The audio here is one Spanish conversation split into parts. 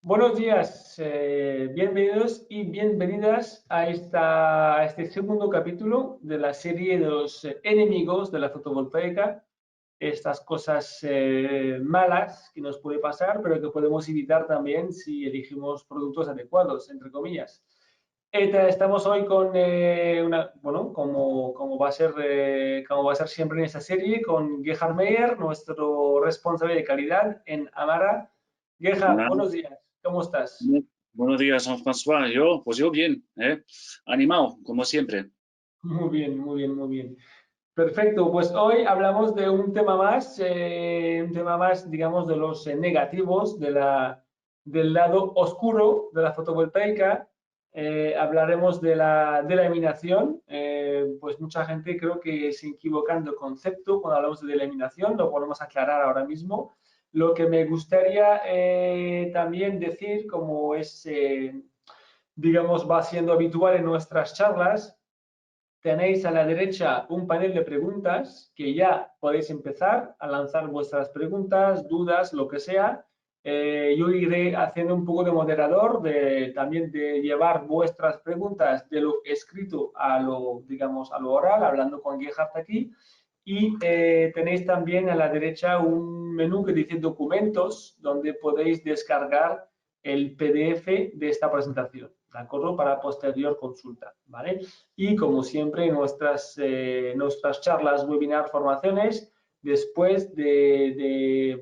Buenos días, bienvenidos y bienvenidas a este segundo capítulo de la serie de los enemigos de la fotovoltaica, estas cosas malas que nos puede pasar, pero que podemos evitar también si elegimos productos adecuados, entre comillas. Estamos hoy con bueno, como va a ser siempre en esta serie, con Gerhard Meyer, nuestro responsable de calidad en Amara. Gerhard, Hola, buenos días, ¿cómo estás? buenos días, Jean-François. Pues yo bien, animado, como siempre. Muy bien, muy bien, muy bien. Perfecto, pues hoy hablamos de un tema más, digamos, de los negativos del lado oscuro de la fotovoltaica. Hablaremos de la eliminación. Pues mucha gente creo que se equivocando el concepto cuando hablamos de la eliminación, lo podemos aclarar ahora mismo. Lo que me gustaría también decir, como es, digamos, va siendo habitual en nuestras charlas, tenéis a la derecha un panel de preguntas que ya podéis empezar a lanzar vuestras preguntas, dudas, lo que sea. Yo iré haciendo un poco de moderador, también de llevar vuestras preguntas de lo escrito a lo, digamos, a lo oral, hablando con Gerhard aquí. Y tenéis también a la derecha un menú que dice documentos, donde podéis descargar el PDF de esta presentación, ¿de acuerdo? Para posterior consulta, ¿vale? Y como siempre, nuestras charlas, webinar, formaciones, después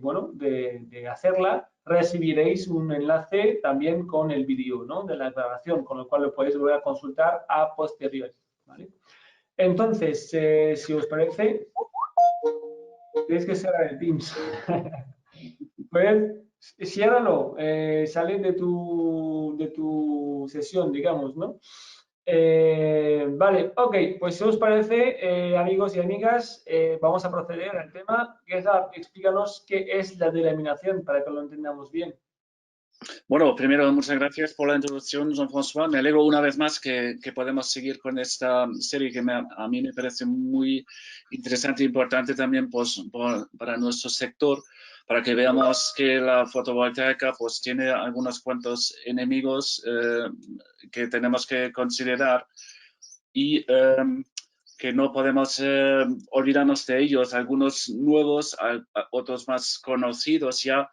bueno, de hacerla, recibiréis un enlace también con el vídeo, ¿no? De la grabación, con lo cual lo podéis volver a consultar a posteriori, ¿vale? Entonces, si os parece, tenéis que cerrar el Teams. Pues, ciérralo, sale de tu sesión, digamos, ¿no? Vale, ok, pues si os parece, amigos y amigas, vamos a proceder al tema. Gerhard, explícanos qué es la delaminación para que lo entendamos bien. Bueno, primero, muchas gracias por la introducción, Jean-François. Me alegro una vez más que podemos seguir con esta serie que a mí me parece muy interesante e importante también pues, para nuestro sector, para que veamos que la fotovoltaica pues, tiene algunos cuantos enemigos que tenemos que considerar y que no podemos olvidarnos de ellos, algunos nuevos, otros más conocidos ya.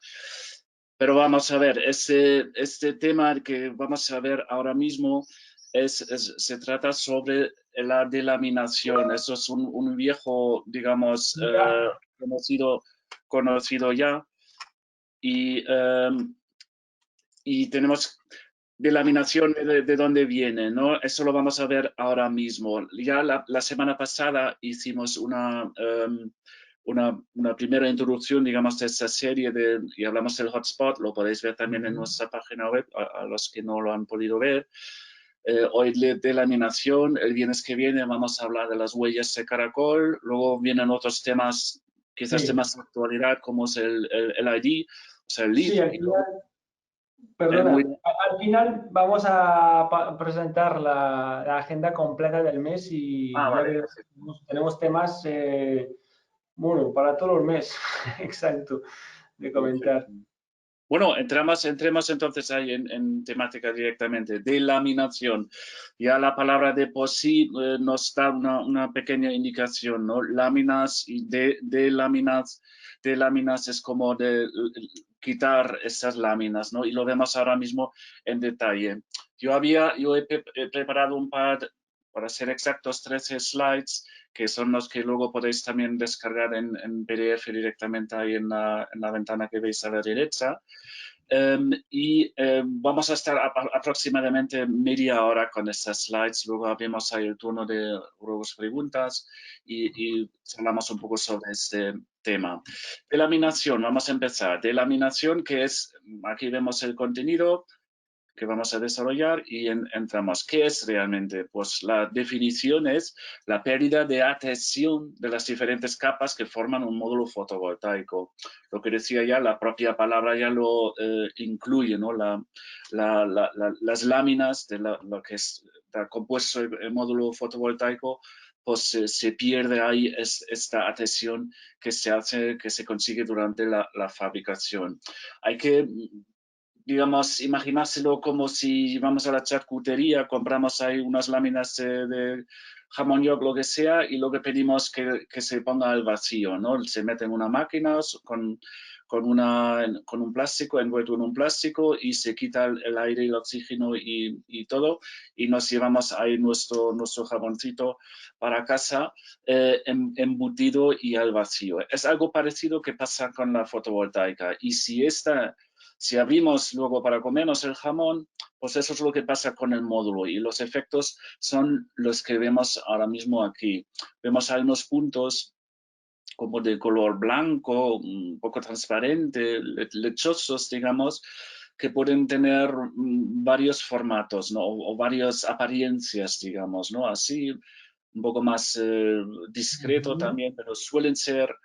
Pero vamos a ver, este tema que vamos a ver ahora mismo se trata sobre la delaminación. Eso es un viejo, digamos, Ya, conocido ya. Y, y tenemos delaminación de dónde viene, ¿no? Eso lo vamos a ver ahora mismo. Ya la semana pasada hicimos una primera introducción, digamos, de esta serie y hablamos del hotspot, lo podéis ver también en nuestra página web, a los que no lo han podido ver. Hoy de laminación, el viernes que viene vamos a hablar de las huellas de caracol, luego vienen otros temas, quizás de sí, más actualidad, como es el ID, o sea, el lead, sí, al y luego, final, muy perdona, al final vamos a presentar la agenda completa del mes y ya vale, veremos, perfecto. tenemos temas, bueno, para todo el mes, exacto, de comentar. Perfecto. Bueno, entremos entonces ahí en temática directamente. Delaminación. Ya la palabra de por sí nos da una pequeña indicación, ¿no? Láminas y de láminas. De láminas es como de quitar esas láminas, ¿no? Y lo vemos ahora mismo en detalle. He preparado un par, para ser exactos, 13 slides que son los que luego podéis también descargar en PDF directamente ahí en la ventana que veis a la derecha. Vamos a estar aproximadamente media hora con estas slides, luego abrimos ahí el turno de ruegos preguntas y hablamos un poco sobre este tema. Delaminación, vamos a empezar. Delaminación, que es, aquí vemos el contenido que vamos a desarrollar y entramos. ¿Qué es realmente? Pues la definición es la pérdida de adhesión de las diferentes capas que forman un módulo fotovoltaico. Lo que decía ya, la propia palabra ya lo incluye, ¿no? Las láminas de lo que está compuesto el módulo fotovoltaico, pues se pierde ahí esta adhesión que se consigue durante la fabricación. Hay que digamos, imaginárselo como si vamos a la charcutería, compramos ahí unas láminas de jamón york, lo que sea, y luego pedimos que se ponga al vacío, ¿no? Se mete en una máquina con un plástico, envuelto en un plástico, y se quita el aire y el oxígeno y todo, y nos llevamos ahí nuestro jamoncito para casa, embutido y al vacío. Es algo parecido que pasa con la fotovoltaica, y si abrimos luego para comernos el jamón, pues eso es lo que pasa con el módulo, y los efectos son los que vemos ahora mismo aquí. Vemos algunos puntos como de color blanco, un poco transparente, lechosos, digamos, que pueden tener varios formatos, ¿no? O varias apariencias, digamos, ¿no? Así, un poco más discreto Ujú. también, pero suelen ser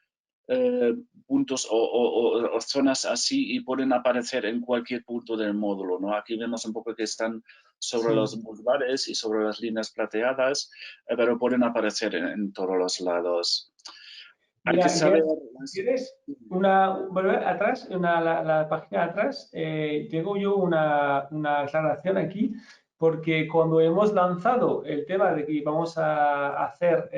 eh, puntos o zonas así, y pueden aparecer en cualquier punto del módulo, ¿no? Aquí vemos un poco que están sobre Sí. los bulbares y sobre las líneas plateadas, pero pueden aparecer en todos los lados. Hay que Mira, saber. si quieres volver atrás, la página de atrás, tengo yo una aclaración aquí, porque cuando hemos lanzado el tema de que íbamos a hacer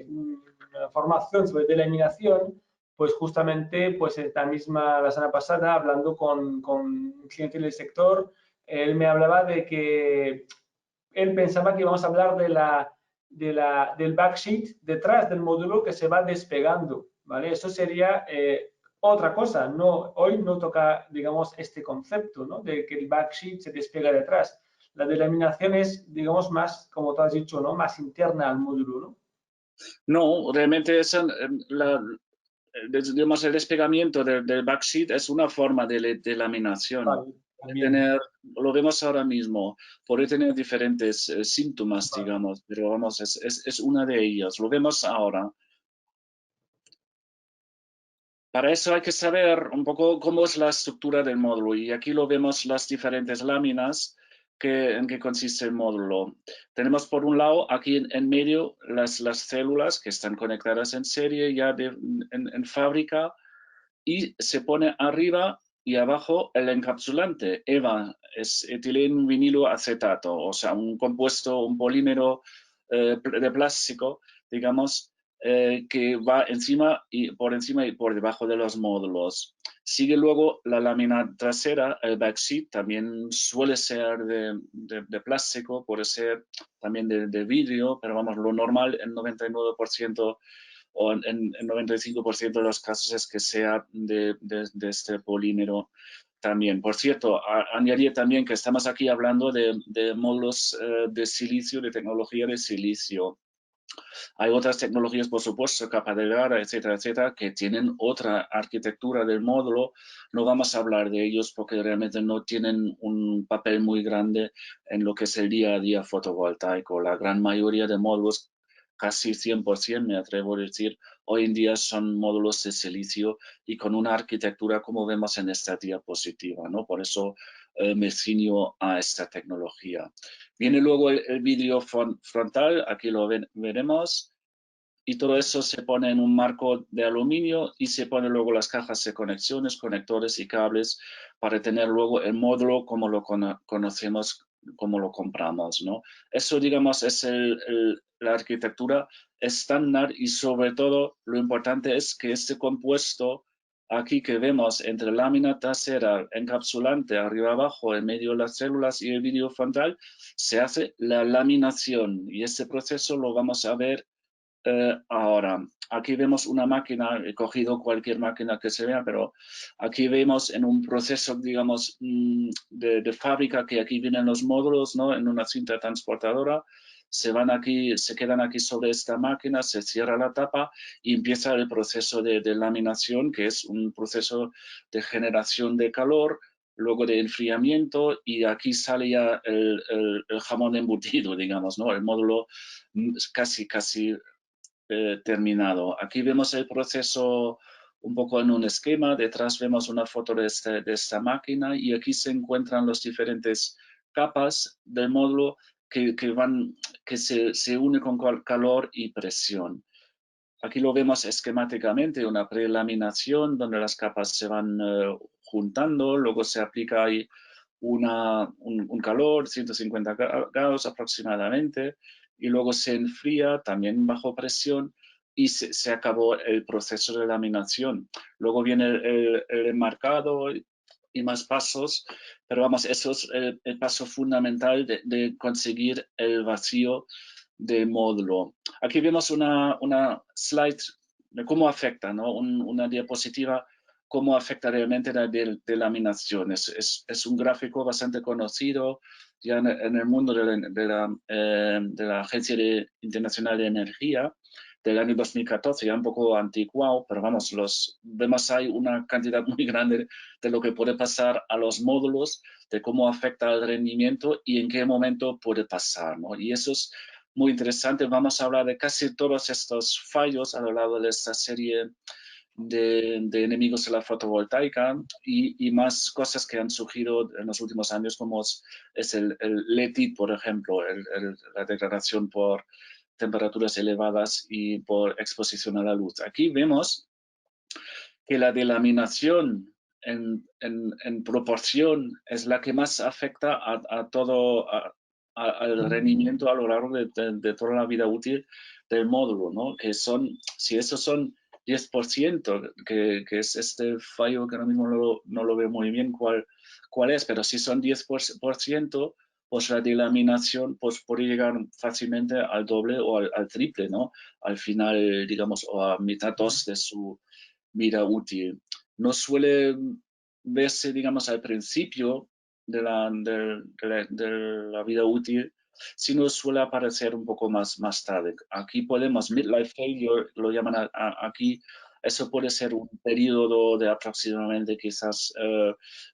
una formación sobre delaminación, pues justamente pues la semana pasada, hablando con un cliente del sector, él me hablaba de que él pensaba que íbamos a hablar del backsheet detrás del módulo que se va despegando, ¿vale? Eso sería otra cosa. No, hoy no toca, digamos, este concepto, ¿no? De que el backsheet se despega detrás. La delaminación es, digamos, más, como tú has dicho, ¿no? Más interna al módulo, ¿no? No, realmente digamos, el despegamiento del backsheet es una forma de laminación. Vale, Puede también. tener, lo vemos ahora mismo, puede tener diferentes síntomas, Vale. digamos, pero vamos, es una de ellas. Lo vemos ahora. Para eso hay que saber un poco cómo es la estructura del módulo, y aquí lo vemos las diferentes láminas en que consiste el módulo. Tenemos por un lado aquí en medio las células que están conectadas en serie ya en fábrica, y se pone arriba y abajo el encapsulante. EVA es etileno vinilo acetato, o sea, un compuesto, un polímero de plástico, digamos, que va encima y por debajo de los módulos. Sigue luego la lámina trasera, el backsheet, también suele ser de plástico, puede ser también de vidrio, pero vamos, lo normal, el 99% o en 95% de los casos es que sea de este polímero también. Por cierto, añadir también que estamos aquí hablando de módulos de silicio, de tecnología de silicio. Hay otras tecnologías, por supuesto, capa delgada, etcétera, etcétera, que tienen otra arquitectura del módulo. No vamos a hablar de ellos porque realmente no tienen un papel muy grande en lo que es el día a día fotovoltaico. La gran mayoría de módulos, casi 100%, me atrevo a decir, hoy en día son módulos de silicio y con una arquitectura como vemos en esta diapositiva, ¿no? Por eso me ciño a esta tecnología. Viene luego el vídeo frontal, aquí veremos, y todo eso se pone en un marco de aluminio, y se pone luego las cajas de conexiones, conectores y cables para tener luego el módulo como lo conocemos, como lo compramos, ¿no? Eso, digamos, es la arquitectura estándar, y sobre todo lo importante es que este compuesto aquí que vemos entre lámina trasera, encapsulante, arriba abajo, en medio de las células y el vídeo frontal, se hace la laminación, y este proceso lo vamos a ver ahora. Aquí vemos una máquina, he cogido cualquier máquina que se vea, pero aquí vemos en un proceso, digamos, de fábrica, que aquí vienen los módulos, ¿no? En una cinta transportadora, se quedan aquí sobre esta máquina, se cierra la tapa y empieza el proceso de laminación, que es un proceso de generación de calor, luego de enfriamiento, y aquí sale ya el jamón embutido, digamos, ¿no? El módulo casi terminado. Aquí vemos el proceso un poco en un esquema, detrás vemos una foto de esta máquina, y aquí se encuentran las diferentes capas del módulo que se unen con calor y presión. Aquí lo vemos esquemáticamente, una prelaminación donde las capas se van juntando, luego se aplica ahí un calor, 150 grados aproximadamente, y luego se enfría también bajo presión y se acabó el proceso de laminación. Luego viene el enmarcado y más pasos, pero vamos, eso es el paso fundamental de conseguir el vacío del módulo. Aquí vemos una slide de cómo afecta, ¿no? Una diapositiva, cómo afecta realmente la delaminación. Es un gráfico bastante conocido ya en el mundo de la Agencia Internacional de Energía del año 2014, ya un poco anticuado, pero vamos, vemos ahí una cantidad muy grande de lo que puede pasar a los módulos, de cómo afecta al rendimiento y en qué momento puede pasar, ¿no? Y eso es muy interesante. Vamos a hablar de casi todos estos fallos a lo largo de esta serie de enemigos de la fotovoltaica y más cosas que han surgido en los últimos años, como es el LETI, por ejemplo, la degradación por temperaturas elevadas y por exposición a la luz. Aquí vemos que la delaminación en proporción es la que más afecta a todo, al rendimiento a lo largo de toda la vida útil del módulo, ¿no? Que son, si esos son 10%, que es este fallo que ahora mismo no lo veo muy bien cuál es, pero si son 10%, pues la delaminación pues puede llegar fácilmente al doble o al triple, ¿no? Al final, digamos, o a mitad 2 de su vida útil. No suele verse, digamos, al principio de la vida útil, sino suele aparecer un poco más tarde. Aquí podemos, midlife failure, lo llaman aquí, eso puede ser un periodo de aproximadamente quizás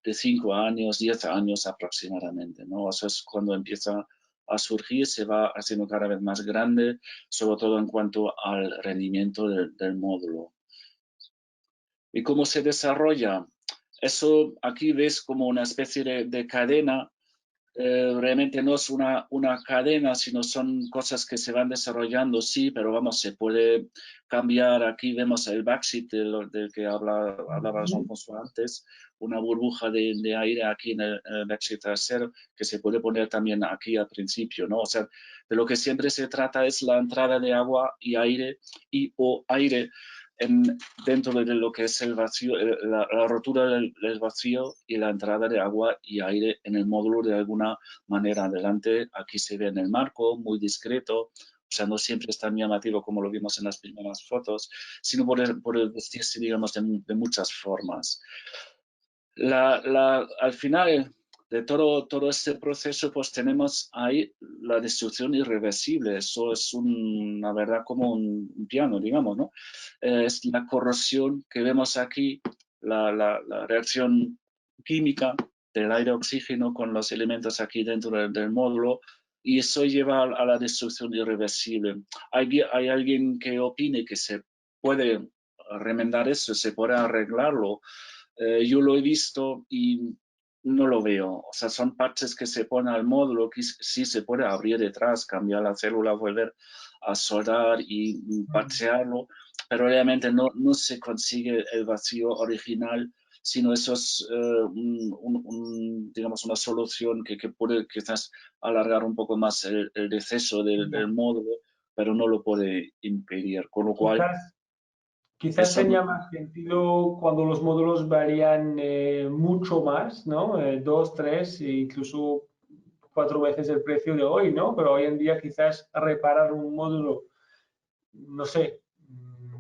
de 5 años, 10 años aproximadamente, ¿no? Eso es cuando empieza a surgir, se va haciendo cada vez más grande, sobre todo en cuanto al rendimiento del módulo. ¿Y cómo se desarrolla? Eso aquí ves como una especie de cadena. Realmente no es una cadena, sino son cosas que se van desarrollando, sí, pero vamos, se puede cambiar. Aquí vemos el backseat del que hablaba Jean-François antes, una burbuja de aire aquí en el backseat trasero, que se puede poner también aquí al principio, ¿no? O sea, de lo que siempre se trata es la entrada de agua y aire o aire dentro de lo que es el vacío, la rotura del vacío y la entrada de agua y aire en el módulo de alguna manera. Adelante, aquí se ve en el marco, muy discreto, o sea, no siempre es tan llamativo como lo vimos en las primeras fotos, sino por vestirse, digamos, de muchas formas. Al final de todo este proceso, pues tenemos ahí la destrucción irreversible. Eso es una verdad como un piano, digamos, ¿no? Es la corrosión que vemos aquí, la reacción química del aire-oxígeno con los elementos aquí dentro del módulo, y eso lleva a la destrucción irreversible. Hay alguien que opine que se puede remendar eso, se puede arreglarlo. Yo lo he visto y no lo veo. O sea, son parches que se ponen al módulo que sí se puede abrir detrás, cambiar la célula, volver a soldar y parchearlo, pero realmente no se consigue el vacío original, sino eso es, digamos, una solución que puede quizás alargar un poco más el deceso del módulo, pero no lo puede impedir. Con lo cual, Quizás eso tenía más sentido cuando los módulos varían mucho más, ¿no? 2, 3 e incluso 4 veces el precio de hoy, ¿no? Pero hoy en día quizás reparar un módulo, no sé,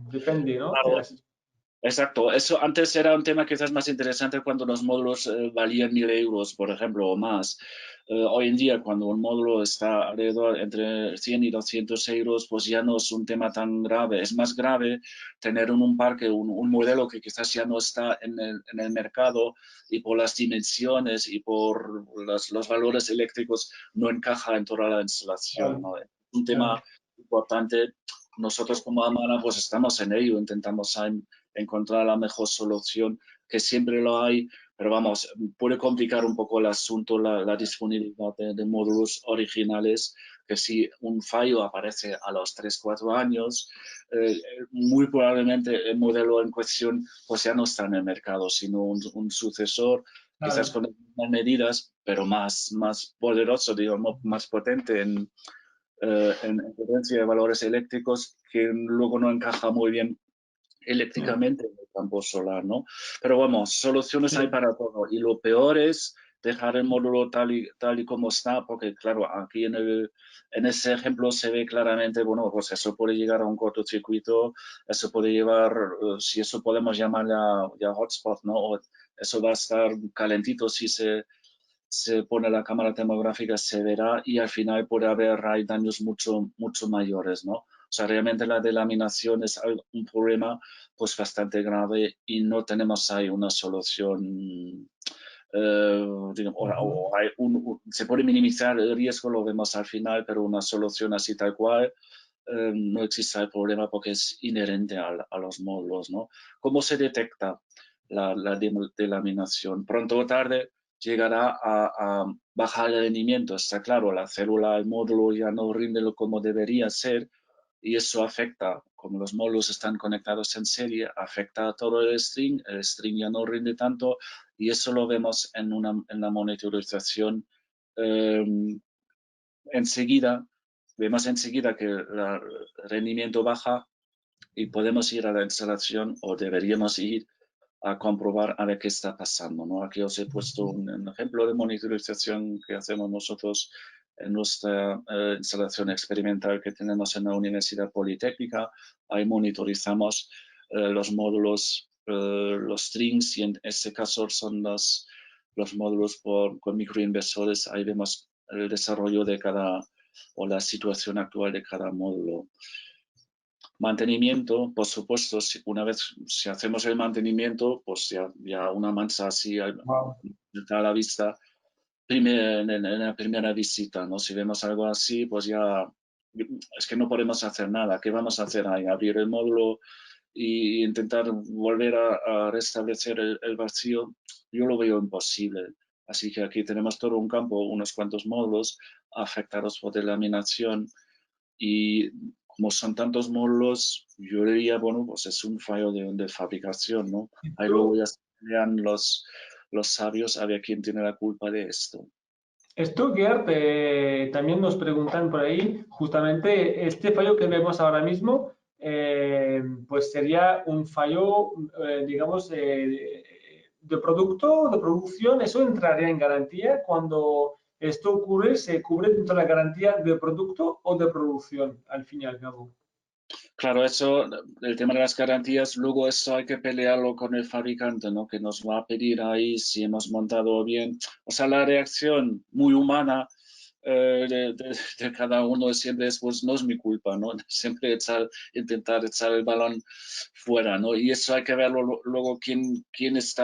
depende, ¿no? De claro, las... exacto, eso antes era un tema quizás más interesante cuando los módulos valían 1.000 euros, por ejemplo, o más. Hoy en día, cuando un módulo está alrededor entre 100 y 200 euros, pues ya no es un tema tan grave. Es más grave tener en un parque un modelo que quizás ya no está en el mercado y por las dimensiones y por los valores eléctricos no encaja en toda la instalación, Claro, ¿no? Es un claro. tema importante. Nosotros como Amana pues estamos en ello, intentamos encontrar la mejor solución, que siempre lo hay, pero vamos, puede complicar un poco el asunto la disponibilidad de módulos originales, que si un fallo aparece a los 3-4 años, muy probablemente el modelo en cuestión pues ya no está en el mercado, sino un sucesor quizás Claro. con las mismas medidas, pero más poderoso, digamos, más potente en potencia de valores eléctricos, que luego no encaja muy bien eléctricamente en el campo solar, ¿no? Pero vamos, soluciones hay Sí. para todo. Y lo peor es dejar el módulo tal y como está, porque claro, aquí en ese ejemplo se ve claramente, bueno, pues eso puede llegar a un cortocircuito, eso puede llevar, si eso podemos llamar ya hotspot, ¿no? O eso va a estar calentito si se pone la cámara termográfica, se verá y al final puede haber hay daños mucho mayores, ¿no? O sea, realmente la delaminación es un problema pues bastante grave y no tenemos ahí una solución. Digamos, Ujú. se puede minimizar el riesgo, lo vemos al final, pero una solución así tal cual no existe el problema porque es inherente a los módulos, ¿no? ¿Cómo se detecta la delaminación? Pronto o tarde llegará a bajar el rendimiento, está claro, la célula, el módulo ya no rinde como debería ser y eso afecta, como los módulos están conectados en serie, afecta a todo el string ya no rinde tanto y eso lo vemos en la monitorización eh, enseguida, vemos enseguida que el rendimiento baja y podemos ir a la instalación o deberíamos ir a comprobar a ver qué está pasando, ¿no? Aquí os he puesto un ejemplo de monitorización que hacemos nosotros en nuestra instalación experimental que tenemos en la Universidad Politécnica. Ahí monitorizamos los módulos, los strings, y en este caso son los módulos con microinversores. Ahí vemos el desarrollo de cada o la situación actual de cada módulo. Mantenimiento, por supuesto, una vez si hacemos el mantenimiento, pues ya una mancha así Wow. está a la vista en la primera visita, ¿no? Si vemos algo así, pues ya es que no podemos hacer nada. ¿Qué vamos a hacer ahí? Abrir el módulo e intentar volver a restablecer el vacío. Yo lo veo imposible. Así que aquí tenemos todo un campo, unos cuantos módulos afectados por delaminación y como son tantos módulos, yo diría, bueno, pues es un fallo de fabricación, ¿no? Ahí luego ya se pelean los sabios a ver quién tiene la culpa de esto. Stuttgart, también nos preguntan por ahí, justamente este fallo que vemos ahora mismo, pues sería un fallo, digamos, de producto, de producción, ¿eso entraría en garantía? Cuando esto ocurre, ¿se cubre dentro de la garantía de producto o de producción, al fin y al cabo? Claro, eso, el tema de las garantías, luego eso hay que pelearlo con el fabricante, ¿no? Que nos va a pedir ahí si hemos montado bien. O sea, la reacción muy humana de cada uno siempre es, pues no es mi culpa, ¿no? Siempre intentar echar el balón fuera, ¿no? Y eso hay que verlo luego quién es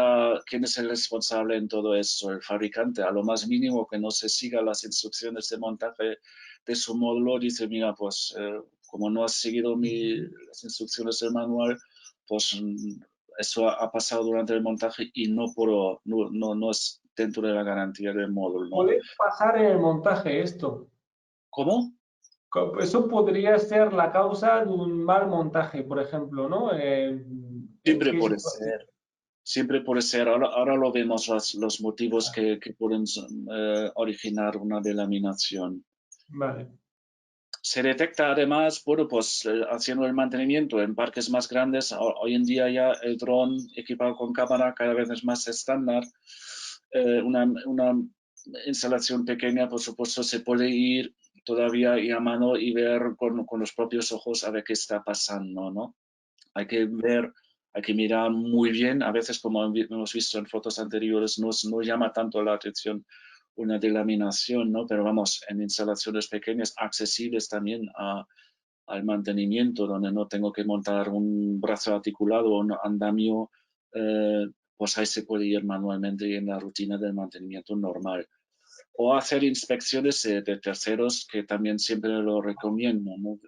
el responsable en todo eso, el fabricante, a lo más mínimo que no se siga las instrucciones de montaje de su módulo, dice, mira, pues como no has seguido las instrucciones del manual, pues eso ha pasado durante el montaje y no es dentro de la garantía del módulo, ¿no? Puede pasar en el montaje esto. ¿Cómo? Eso podría ser la causa de un mal montaje, por ejemplo, ¿no? ¿En Siempre qué puede situación? ser. Siempre puede ser. Ahora lo vemos los motivos que pueden originar una delaminación. Vale. Se detecta además, bueno, pues haciendo el mantenimiento en parques más grandes. Hoy en día ya el dron equipado con cámara cada vez es más estándar. Una instalación pequeña, por supuesto, se puede ir todavía y a mano y ver con los propios ojos a ver qué está pasando, ¿no? Hay que ver, hay que mirar muy bien. A veces, como hemos visto en fotos anteriores, no llama tanto la atención una delaminación, ¿no? Pero vamos, en instalaciones pequeñas, accesibles también al mantenimiento, donde no tengo que montar un brazo articulado o un andamio, pues ahí se puede ir manualmente y en la rutina del mantenimiento normal. O hacer inspecciones de terceros, que también siempre lo recomiendo, ¿no?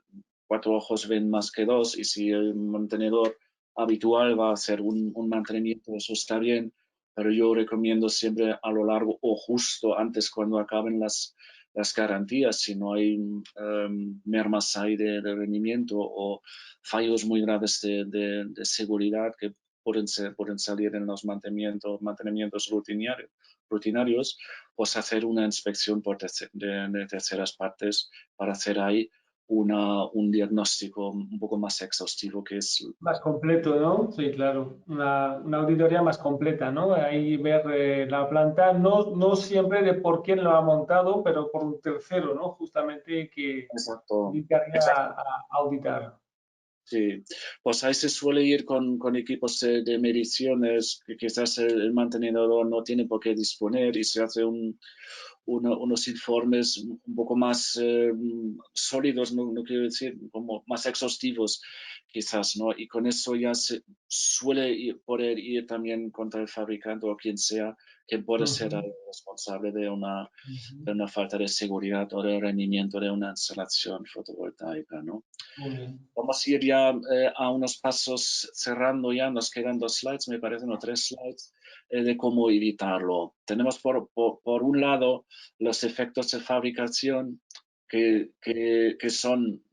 Cuatro ojos ven más que dos y si el mantenedor habitual va a hacer un mantenimiento, eso está bien, pero yo recomiendo siempre a lo largo o justo antes cuando acaben las garantías, si no hay mermas ahí de rendimiento o fallos muy graves de seguridad que pueden salir en los mantenimientos rutinarios, pues hacer una inspección de terceras partes para hacer ahí un diagnóstico un poco más exhaustivo, que es... Más completo, ¿no? Sí, claro. Una auditoría más completa, ¿no? Ahí ver la planta, no siempre de por quién lo ha montado, pero por un tercero, ¿no? Justamente que Exacto, dedicaría exacto. a auditar. Sí, pues ahí se suele ir con equipos de mediciones que quizás el mantenedor no tiene por qué disponer, y se hace unos informes un poco más sólidos, no quiero decir, como más exhaustivos quizás, ¿no? Y con eso ya se suele poder ir también contra el fabricante o quien sea, quien puede ser el responsable de una falta de seguridad o de rendimiento de una instalación fotovoltaica, ¿no? Muy bien. Vamos a ir ya a unos pasos cerrando ya, nos quedan 2 slides, me parecen, o 3 slides, de cómo evitarlo. Tenemos por un lado los efectos de fabricación que son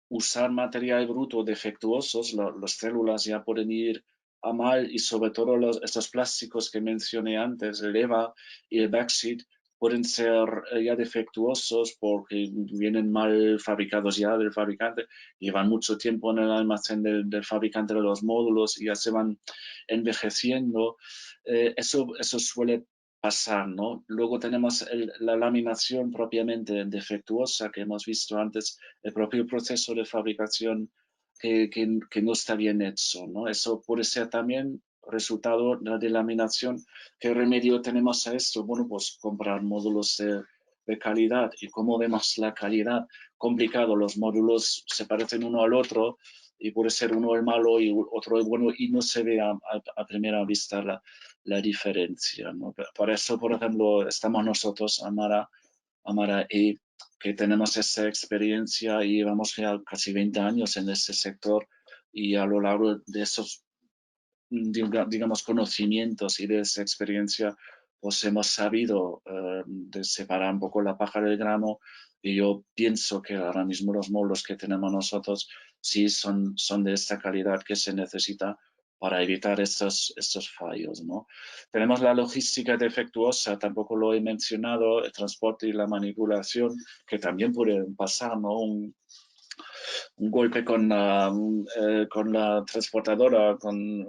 usar material bruto defectuosos, las células ya pueden ir a mal, y sobre todo estos plásticos que mencioné antes, el EVA y el backseat, pueden ser ya defectuosos porque vienen mal fabricados ya del fabricante, llevan mucho tiempo en el almacén del fabricante de los módulos y ya se van envejeciendo. Eso suele pasar, ¿no? Luego tenemos la laminación propiamente defectuosa que hemos visto antes, el propio proceso de fabricación que no está bien hecho, ¿no? Eso puede ser también resultado de laminación. ¿Qué remedio tenemos a esto? Bueno, pues comprar módulos de calidad. ¿Y cómo vemos la calidad? Complicado, los módulos se parecen uno al otro y puede ser uno el malo y otro el bueno, y no se ve a primera vista la diferencia, ¿no? Por eso, por ejemplo, estamos nosotros, Amara E, que tenemos esa experiencia y llevamos ya casi 20 años en este sector, y a lo largo de esos, digamos, conocimientos y de esa experiencia, pues hemos sabido de separar un poco la paja del grano, y yo pienso que ahora mismo los módulos que tenemos nosotros sí son de esta calidad que se necesita para evitar estos fallos, ¿no? Tenemos la logística defectuosa, tampoco lo he mencionado, el transporte y la manipulación, que también pueden pasar, ¿no? Un golpe con la transportadora, con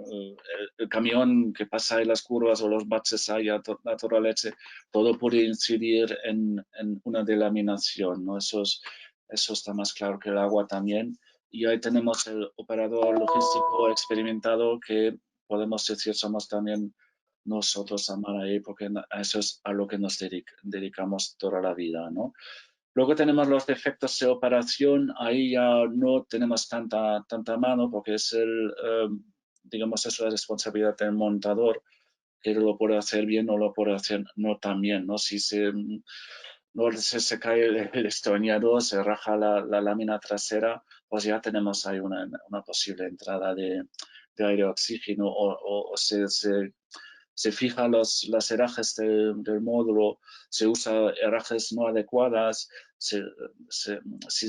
el camión que pasa en las curvas o los baches ahí a toda leche, todo puede incidir en una delaminación, ¿no? Eso está más claro que el agua también. Y ahí tenemos el operador logístico experimentado, que podemos decir somos también nosotros, Amara, porque a eso es a lo que nos dedicamos toda la vida, ¿no? Luego tenemos los defectos de operación. Ahí ya no tenemos tanta mano, porque digamos, es la responsabilidad del montador, que lo puede hacer bien o lo puede hacer no tan bien, ¿no? Si se cae el estornillador, se raja la lámina trasera, pues ya tenemos ahí una posible entrada de aire oxígeno, o se fijan las herrajes del módulo, se usa herrajes no adecuadas, si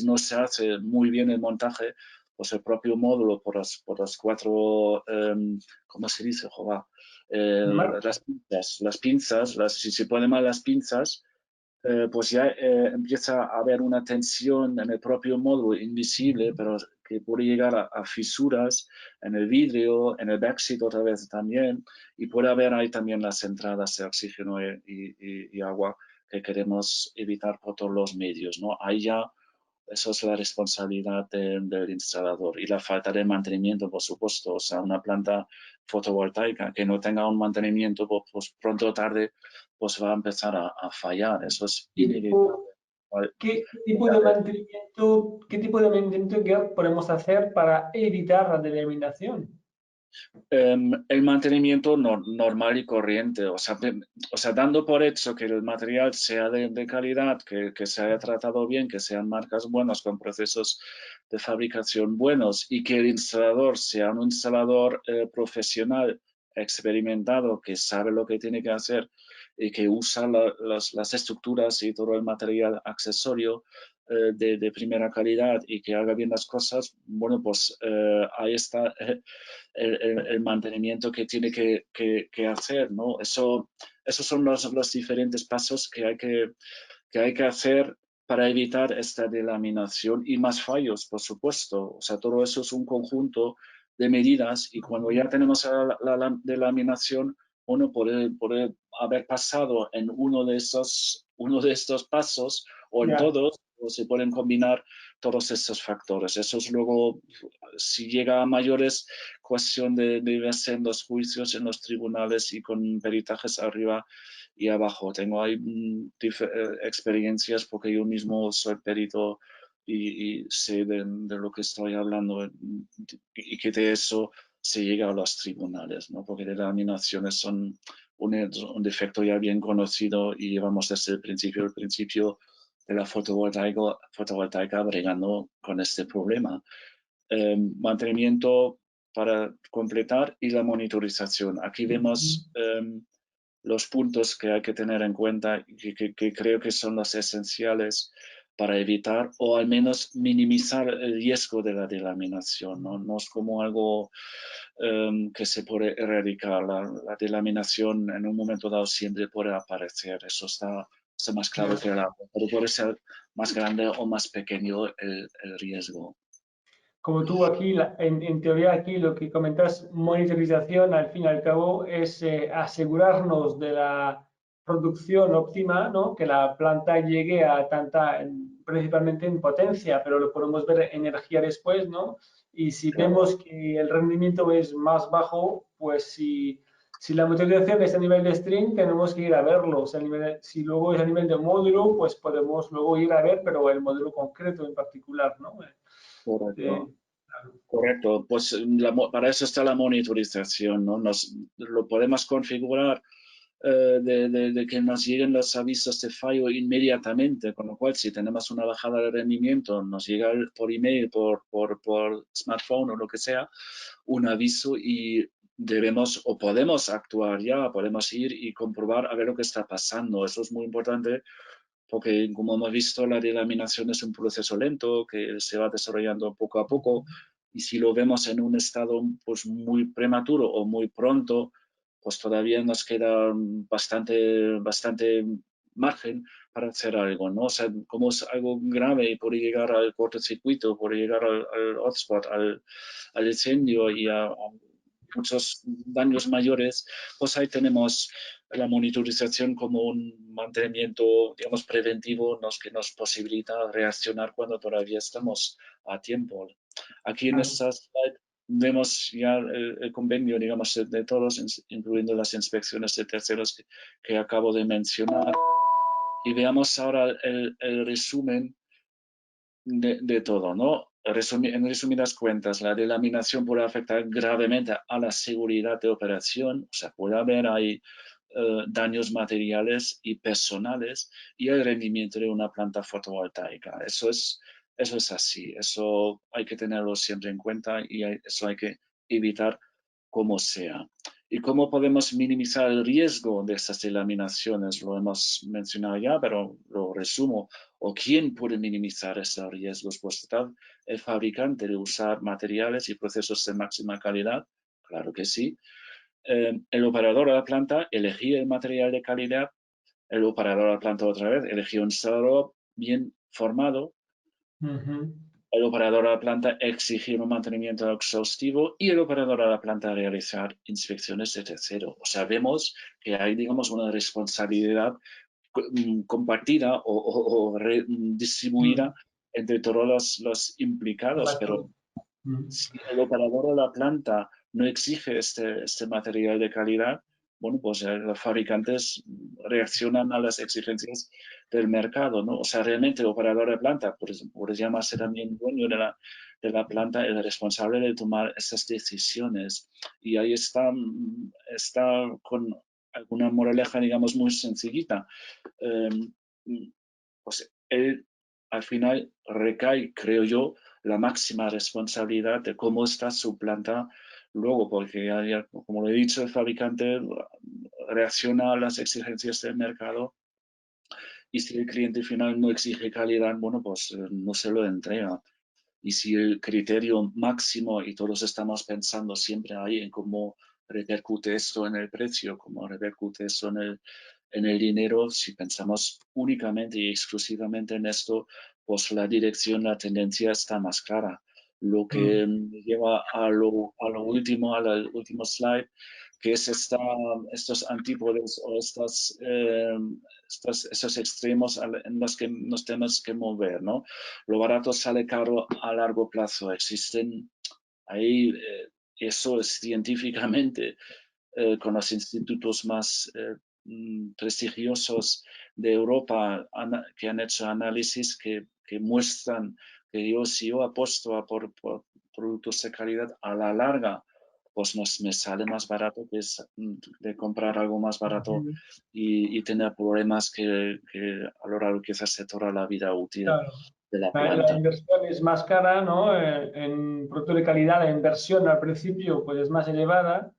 no se hace muy bien el montaje, pues el propio módulo por las cuatro, ¿cómo se dice? Joder, las pinzas, si se ponen mal las pinzas, pues ya empieza a haber una tensión en el propio módulo invisible, pero que puede llegar a fisuras en el vidrio, en el backseat otra vez también, y puede haber ahí también las entradas de oxígeno y agua que queremos evitar por todos los medios, ¿no? Ahí ya eso es la responsabilidad del instalador, y la falta de mantenimiento, por supuesto. O sea, una planta fotovoltaica que no tenga un mantenimiento, pues pronto o tarde pues va a empezar a fallar. Eso es ¿Qué inevitable. tipo, qué tipo de mantenimiento que podemos hacer para evitar la delaminación? El mantenimiento normal y corriente, o sea, dando por hecho que el material sea de calidad, que se haya tratado bien, que sean marcas buenas con procesos de fabricación buenos, y que el instalador sea un instalador profesional, experimentado, que sabe lo que tiene que hacer y que usa las estructuras y todo el material accesorio de primera calidad y que haga bien las cosas, bueno, pues ahí está el mantenimiento que tiene que hacer, ¿no? Esos son los diferentes pasos que hay que hacer para evitar esta delaminación y más fallos, por supuesto. O sea, todo eso es un conjunto de medidas y cuando ya tenemos la delaminación, uno puede haber pasado en uno de estos pasos o en todos, o se pueden combinar todos estos factores. Eso es luego, si llega a mayores, cuestión de verse en los juicios, en los tribunales y con peritajes arriba y abajo. Tengo ahí experiencias porque yo mismo soy perito y sé de lo que estoy hablando y que de eso se llega a los tribunales, ¿no? Porque las laminaciones son un defecto ya bien conocido y llevamos desde el principio de la fotovoltaica bregando con este problema. Mantenimiento para completar y la monitorización. Aquí vemos los puntos que hay que tener en cuenta y que creo que son los esenciales para evitar o al menos minimizar el riesgo de la delaminación. No es como algo que se puede erradicar. La delaminación en un momento dado siempre puede aparecer. Eso está más claro que el agua, pero puede ser más grande o más pequeño el riesgo. Como tú aquí, en teoría aquí lo que comentas, monitorización, al fin y al cabo, es asegurarnos de la producción óptima, ¿no? Que la planta llegue a tanta, principalmente en potencia, pero lo podemos ver en energía después, ¿no? Y si vemos que el rendimiento es más bajo, pues si la monitorización es a nivel de string, tenemos que ir a verlo. Si luego es a nivel de módulo, pues podemos luego ir a ver, pero el módulo concreto en particular, ¿no? Correcto. Correcto, pues para eso está la monitorización, ¿no? Lo podemos configurar de que nos lleguen los avisos de fallo inmediatamente, con lo cual si tenemos una bajada de rendimiento, nos llega por email, por smartphone o lo que sea, un aviso y debemos o podemos actuar ya, podemos ir y comprobar a ver lo que está pasando. Eso es muy importante porque, como hemos visto, la delaminación es un proceso lento que se va desarrollando poco a poco y si lo vemos en un estado pues, muy prematuro o muy pronto, pues todavía nos queda bastante margen para hacer algo, ¿no? O sea, como es algo grave y puede llegar al cortocircuito, puede llegar al hotspot, al incendio y a muchos daños mayores, pues ahí tenemos la monitorización como un mantenimiento, digamos, preventivo que nos posibilita reaccionar cuando todavía estamos a tiempo. Aquí en esta slide vemos ya el convenio, digamos, de todos, incluyendo las inspecciones de terceros que acabo de mencionar. Y veamos ahora el resumen de todo, ¿no? En resumidas cuentas, la delaminación puede afectar gravemente a la seguridad de operación, o sea, puede haber ahí daños materiales y personales y el rendimiento de una planta fotovoltaica. Eso es así, eso hay que tenerlo siempre en cuenta y eso hay que evitar como sea. ¿Y cómo podemos minimizar el riesgo de estas delaminaciones? Lo hemos mencionado ya, pero lo resumo. ¿O quién puede minimizar estos riesgos? Pues el fabricante de usar materiales y procesos de máxima calidad, claro que sí. El operador de la planta elegir el material de calidad, el operador de la planta otra vez elegir un instalador bien formado, el operador de la planta exigir un mantenimiento exhaustivo y el operador de la planta realizar inspecciones de tercero. O sea, vemos que hay, digamos, una responsabilidad compartida o distribuida entre todos los implicados, pero si el operador de la planta no exige este material de calidad, bueno, pues los fabricantes reaccionan a las exigencias del mercado, ¿no? O sea, realmente el operador de planta, por llamarse también dueño de la planta, el responsable de tomar esas decisiones. Y ahí está con alguna moraleja, digamos, muy sencillita. Pues él al final recae, creo yo, la máxima responsabilidad de cómo está su planta luego, porque como lo he dicho, el fabricante reacciona a las exigencias del mercado y si el cliente final no exige calidad, bueno, pues no se lo entrega. Y si el criterio máximo, y todos estamos pensando siempre ahí en cómo repercute esto en el precio, cómo repercute eso en el dinero, si pensamos únicamente y exclusivamente en esto, pues la dirección, la tendencia está más clara. Lo que me lleva a lo último, al último slide, que es estos antípodos o esos extremos en los que nos tenemos que mover, ¿no? Lo barato sale caro a largo plazo. Existen ahí, eso es científicamente, con los institutos más prestigiosos de Europa que han hecho análisis que muestran que si yo apuesto por productos de calidad a la larga, pues me sale más barato que de comprar algo más barato y tener problemas que a lo largo quizás se toda la vida útil Claro. de la La planta. inversión es más cara, ¿no? En productos de calidad, la inversión al principio pues es más elevada.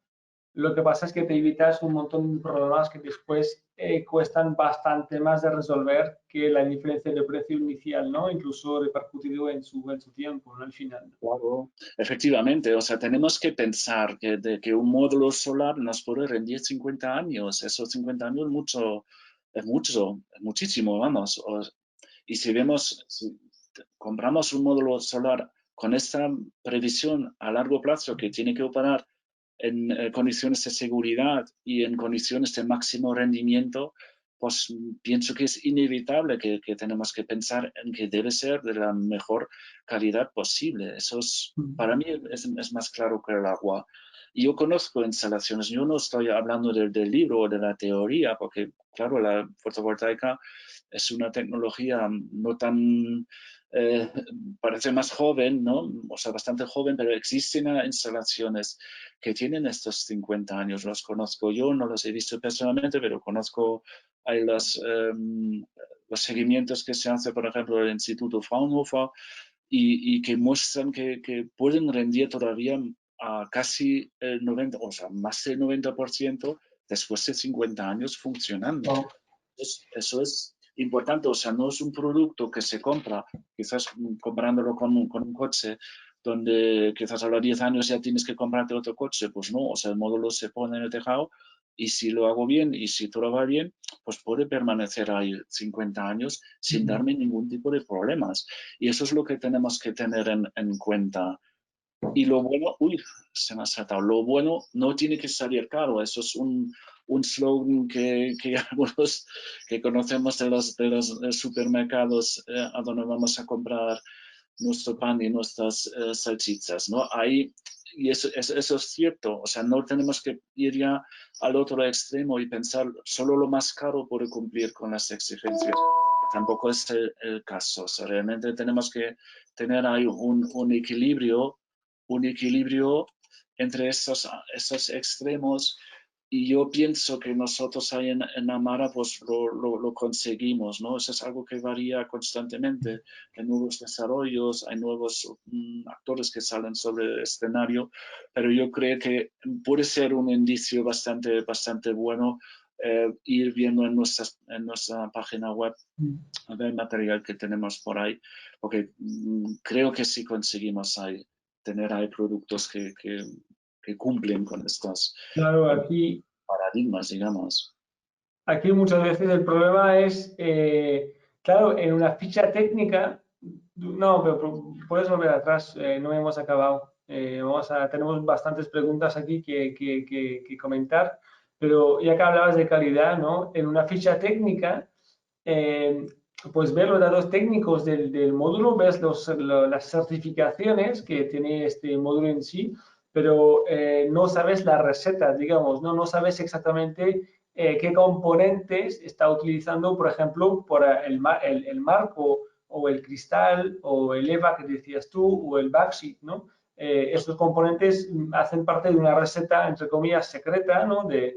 Lo que pasa es que te evitas un montón de problemas que después cuestan bastante más de resolver que la diferencia de precio inicial, ¿no? Incluso repercutido en su tiempo, ¿no? Al final. Claro, efectivamente, o sea, tenemos que pensar que un módulo solar nos puede rendir 50 años. Esos 50 años es muchísimo, vamos. Y si compramos un módulo solar con esta previsión a largo plazo que tiene que operar en condiciones de seguridad y en condiciones de máximo rendimiento, pues pienso que es inevitable que tenemos que pensar en que debe ser de la mejor calidad posible. Eso para mí es más claro que el agua. Y yo conozco instalaciones, yo no estoy hablando del libro o de la teoría, porque claro, la fotovoltaica es una tecnología no tan, eh, parece más joven, ¿no? O sea, bastante joven, pero existen instalaciones que tienen estos 50 años. Los conozco yo, no los he visto personalmente, pero conozco hay los seguimientos que se hacen, por ejemplo, del Instituto Fraunhofer y que muestran que pueden rendir todavía a casi el 90, o sea, más del 90% después de 50 años funcionando. Wow. Eso es importante, o sea, no es un producto que se compra, quizás comparándolo con un coche, donde quizás a los 10 años ya tienes que comprarte otro coche, pues no, o sea, el módulo se pone en el tejado y si lo hago bien y si todo va bien, pues puede permanecer ahí 50 años sin darme ningún tipo de problemas. Y eso es lo que tenemos que tener en cuenta. Y lo bueno, se me ha saltado, lo bueno no tiene que salir caro, eso es un slogan que algunos que conocemos de los supermercados a donde vamos a comprar nuestro pan y nuestras salchichas, ¿no? Ahí, y eso es cierto, o sea, no tenemos que ir ya al otro extremo y pensar solo lo más caro puede cumplir con las exigencias. Tampoco es el caso, o sea, realmente tenemos que tener ahí un equilibrio entre esos extremos y yo pienso que nosotros ahí en Amara pues lo conseguimos, ¿no? Eso es algo que varía constantemente. Hay nuevos desarrollos, hay nuevos actores que salen sobre el escenario, pero yo creo que puede ser un indicio bastante, bastante bueno ir viendo en nuestra página web a ver el material que tenemos por ahí, porque creo que sí conseguimos tener ahí productos que cumplen con estos Claro, aquí paradigmas, digamos. Aquí muchas veces el problema es, claro, en una ficha técnica, no, pero puedes volver atrás, no hemos acabado. Tenemos bastantes preguntas aquí que comentar, pero ya que hablabas de calidad, ¿no? En una ficha técnica, eh, pues ver los datos técnicos del módulo, ves las certificaciones que tiene este módulo en sí, pero no sabes la receta, digamos, ¿no? No sabes exactamente qué componentes está utilizando, por ejemplo, por el marco o el cristal o el EVA que decías tú o el backsheet, ¿no? Estos componentes hacen parte de una receta, entre comillas, secreta, ¿no? Del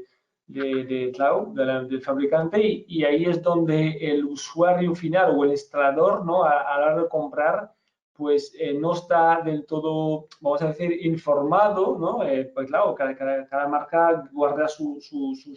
fabricante ahí es donde el usuario final o el instalador, ¿no? A la hora de comprar, pues no está del todo, vamos a decir, informado, ¿no? Pues claro, cada marca guarda sus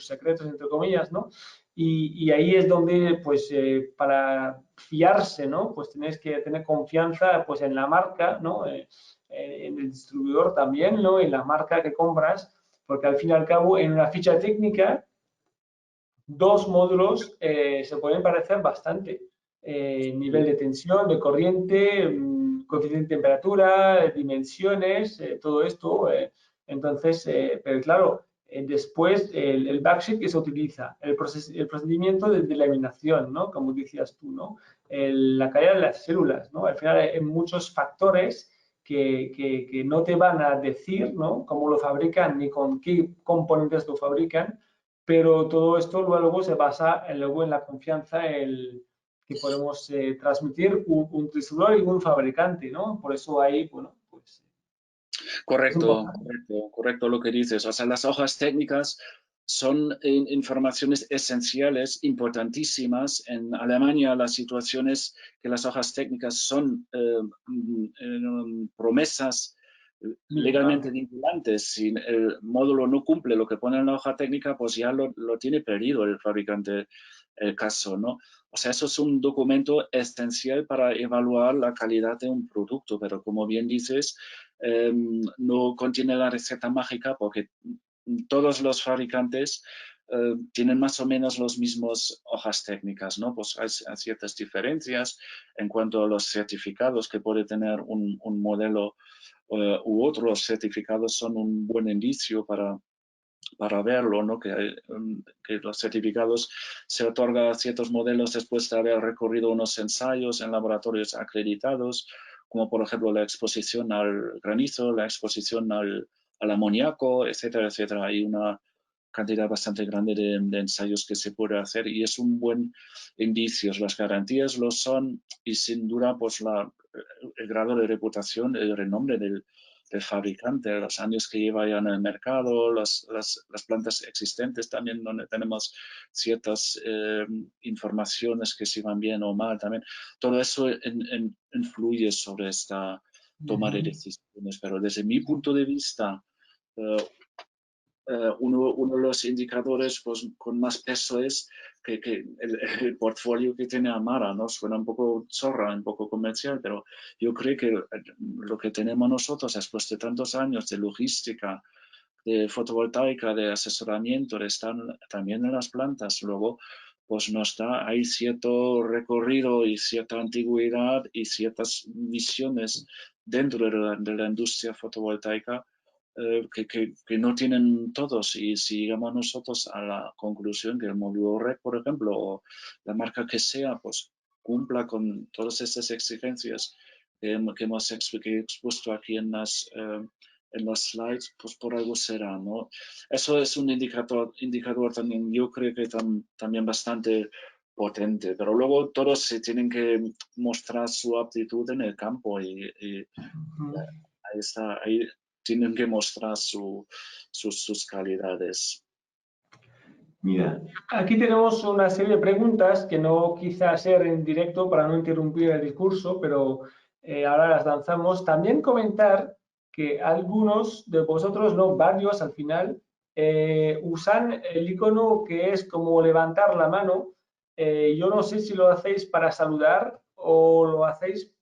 secretos, entre comillas, ¿no? Y ahí es donde, pues, para fiarse, ¿no? Pues tenéis que tener confianza, pues, en la marca, ¿no? En el distribuidor también, ¿no? En la marca que compras, porque al fin y al cabo, en una ficha técnica, dos módulos se pueden parecer bastante. Nivel de tensión, de corriente, coeficiente de temperatura, dimensiones, todo esto. Entonces, pero claro, después el backsheet que se utiliza, el procedimiento de laminación, ¿no? Como decías tú, ¿no? La calidad de las células, ¿no? Al final hay muchos factores que no te van a decir, ¿no? Cómo lo fabrican ni con qué componentes lo fabrican, pero todo esto luego se basa luego en la confianza que podemos transmitir un distribuidor y un fabricante, ¿no? Por eso ahí, bueno, pues es Correcto, importante. correcto lo que dices. O sea, las hojas técnicas son informaciones esenciales, importantísimas. En Alemania la situación es que las hojas técnicas son promesas legalmente vinculantes. Si el módulo no cumple lo que pone en la hoja técnica, pues ya lo tiene perdido el fabricante el caso, ¿no? O sea, eso es un documento esencial para evaluar la calidad de un producto, pero como bien dices, no contiene la receta mágica porque todos los fabricantes tienen más o menos los mismos hojas técnicas, ¿no? Pues hay ciertas diferencias en cuanto a los certificados que puede tener un modelo u otro. Los certificados son un buen indicio para verlo, ¿no? Que los certificados se otorgan a ciertos modelos después de haber recorrido unos ensayos en laboratorios acreditados, como por ejemplo la exposición al granizo, la exposición al amoníaco, etcétera, etcétera. Hay una cantidad bastante grande de ensayos que se puede hacer y es un buen indicio. Las garantías lo son y sin duda pues el grado de reputación, el renombre del fabricante, los años que lleva ya en el mercado, las plantas existentes también donde tenemos ciertas informaciones que si van bien o mal también. Todo eso influye sobre esta toma de decisiones, pero desde mi punto de vista, uno de los indicadores pues, con más peso es que el portfolio que tiene Amara, ¿no? Suena un poco zorra, un poco comercial, pero yo creo que lo que tenemos nosotros después de tantos años de logística, de fotovoltaica, de asesoramiento, de estar también en las plantas, luego pues nos da, hay cierto recorrido y cierta antigüedad y ciertas visiones dentro de la industria fotovoltaica que no tienen todos. Y si llegamos nosotros a la conclusión que el módulo REC, por ejemplo, o la marca que sea, pues cumpla con todas estas exigencias que hemos expuesto aquí en los slides, pues por algo será, ¿no? Eso es un indicador también, yo creo que también bastante potente, pero luego todos se tienen que mostrar su aptitud en el campo y ahí está, ahí tienen que mostrar sus calidades. Mira, aquí tenemos una serie de preguntas que no quizá ser en directo para no interrumpir el discurso, pero ahora las lanzamos. También comentar que algunos de vosotros, no varios al final, usan el icono que es como levantar la mano. Yo no sé si lo hacéis para saludar o lo hacéis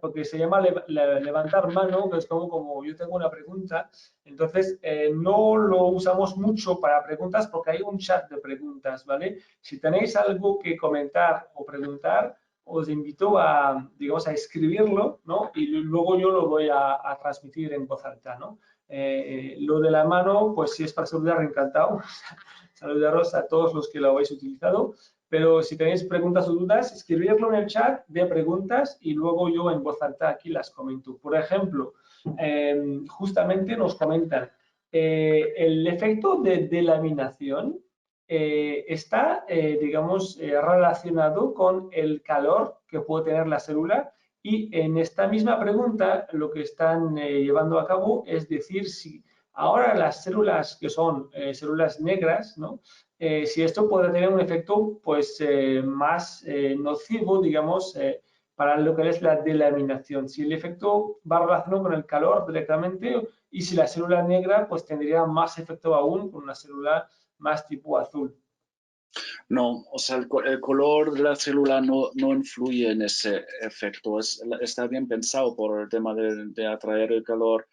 porque se llama levantar mano, que es como yo tengo una pregunta. Entonces, no lo usamos mucho para preguntas porque hay un chat de preguntas, ¿vale? Si tenéis algo que comentar o preguntar, os invito a, digamos, a escribirlo, ¿no? Y luego yo lo voy a transmitir en voz alta, ¿no? Lo de la mano, pues si es para saludar, encantado. Saludaros a todos los que lo habéis utilizado. Pero si tenéis preguntas o dudas, escribirlo en el chat de preguntas y luego yo en voz alta aquí las comento. Por ejemplo, justamente nos comentan, el efecto de laminación está, digamos, relacionado con el calor que puede tener la célula y en esta misma pregunta lo que están llevando a cabo es decir si ahora las células que son células negras, ¿no? Si esto puede tener un efecto pues más nocivo, digamos, para lo que es la delaminación. Si el efecto va relacionado con el calor directamente y si la célula negra pues tendría más efecto aún con una célula más tipo azul. No, o sea, el color de la célula no influye en ese efecto. Está bien pensado por el tema de atraer el calor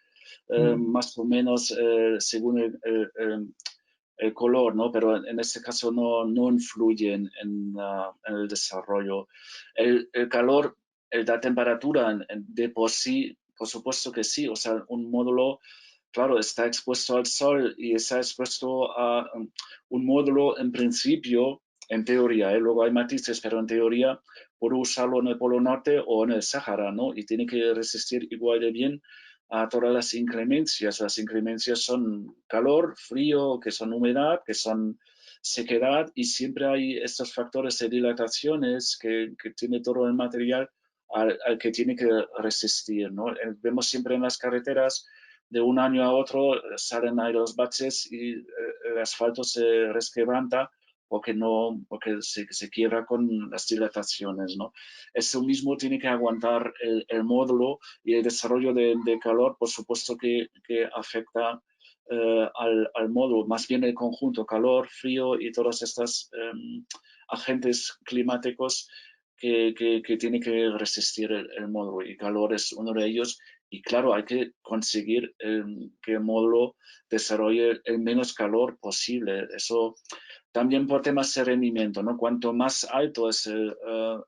más o menos según el color, ¿no? Pero en este caso no influye en el desarrollo. El calor, la temperatura de por sí, por supuesto que sí. O sea, un módulo, claro, está expuesto al sol y está expuesto a un módulo en principio, en teoría, luego hay matices, pero en teoría puedo usarlo en el Polo Norte o en el Sáhara, ¿no? Y tiene que resistir igual de bien a todas las inclemencias. Las inclemencias son calor, frío, que son humedad, que son sequedad, y siempre hay estos factores de dilataciones que tiene todo el material al que tiene que resistir, ¿no? Vemos siempre en las carreteras de un año a otro salen ahí los baches y el asfalto se resquebranta porque se quiebra con las dilataciones, ¿no? Eso mismo tiene que aguantar el módulo, y el desarrollo de calor, por supuesto que afecta al módulo, más bien el conjunto, calor, frío y todos estos agentes climáticos que tiene que resistir el módulo, y calor es uno de ellos. Y claro, hay que conseguir que el módulo desarrolle el menos calor posible. Eso también por temas de rendimiento, ¿no? Cuanto más alto es la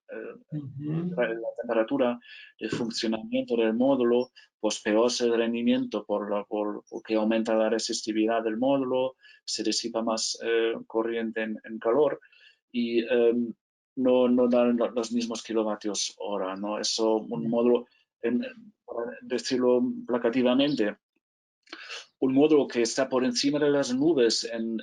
temperatura de funcionamiento del módulo, pues peor es el rendimiento porque aumenta la resistividad del módulo, se disipa más corriente en calor y no dan los mismos kilovatios hora, ¿no? Eso, un módulo, para decirlo placativamente, un módulo que está por encima de las nubes en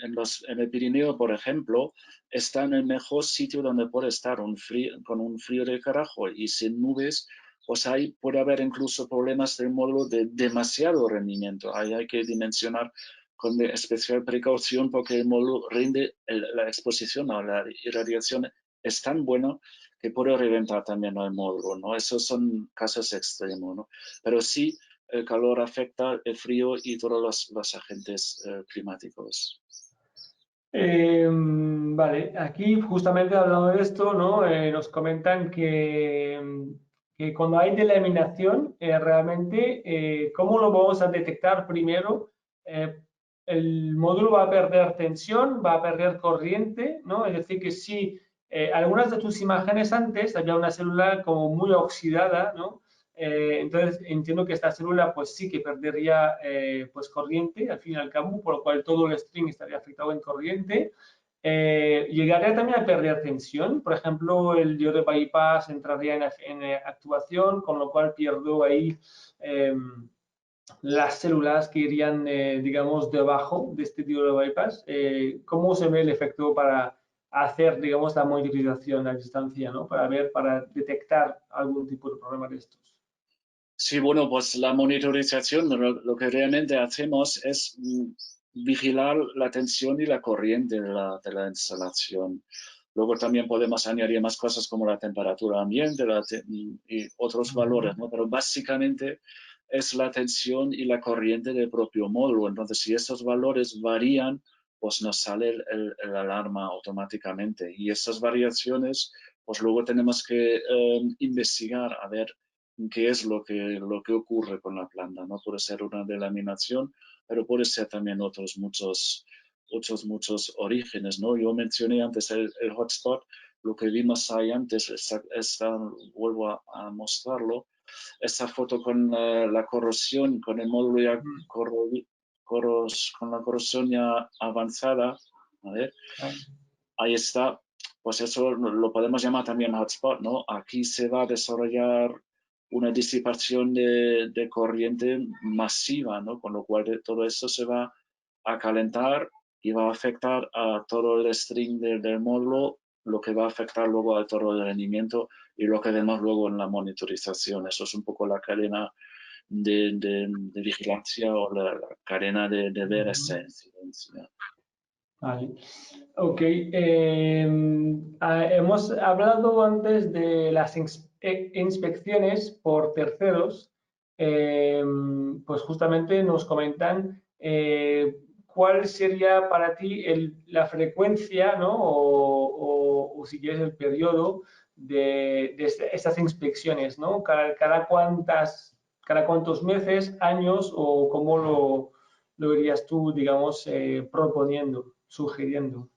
el Pirineo, por ejemplo, está en el mejor sitio donde puede estar, con un frío de carajo y sin nubes. Pues ahí puede haber incluso problemas del módulo de demasiado rendimiento. Ahí hay que dimensionar con especial precaución, porque el módulo rinde, la exposición a la irradiación es tan buena que puede reventar también al módulo, ¿no? Esos son casos extremos, ¿no? Pero sí, el calor afecta el frío y todos los agentes climáticos. Vale, aquí justamente hablando de esto, ¿no? Nos comentan que cuando hay delaminación, realmente, ¿cómo lo vamos a detectar primero? El módulo va a perder tensión, va a perder corriente, ¿no? Es decir, que si algunas de tus imágenes antes había una célula como muy oxidada, ¿no? Entonces entiendo que esta célula pues sí que perdería pues corriente al fin y al cabo, por lo cual todo el string estaría afectado en corriente. Llegaría también a perder tensión, por ejemplo, el diodo de bypass entraría en actuación, con lo cual pierdo ahí las células que irían, digamos, debajo de este diodo de bypass. ¿Cómo se ve el efecto para hacer, digamos, la monitorización a distancia, ¿no? Para detectar algún tipo de problema de estos? Sí, bueno, pues la monitorización, lo que realmente hacemos es vigilar la tensión y la corriente de la instalación. Luego también podemos añadir más cosas como la temperatura ambiente y otros valores, ¿no? Pero básicamente es la tensión y la corriente del propio módulo. Entonces, si esos valores varían, pues nos sale el alarma automáticamente. Y esas variaciones, pues luego tenemos que investigar a ver qué es lo que ocurre con la planta, ¿no? Puede ser una delaminación, pero puede ser también muchos orígenes, ¿no? Yo mencioné antes el hotspot. Lo que vimos ahí antes, vuelvo a mostrarlo, esta foto con la corrosión, con el módulo ya con la corrosión ya avanzada. A ver, ahí está. Pues eso lo podemos llamar también hotspot, ¿no? Aquí se va a desarrollar una disipación de corriente masiva, ¿no? Con lo cual todo esto se va a calentar y va a afectar a todo el string del módulo, lo que va a afectar luego a todo el rendimiento y lo que vemos luego en la monitorización. Eso es un poco la cadena de vigilancia o la cadena de ver esta incidencia. Vale. Ok. Hemos hablado antes de las inspecciones por terceros, pues justamente nos comentan cuál sería para ti la frecuencia, ¿no? O si quieres el periodo de estas inspecciones, ¿no? Cada cuántos meses, años o cómo lo irías tú, digamos, proponiendo, sugiriendo.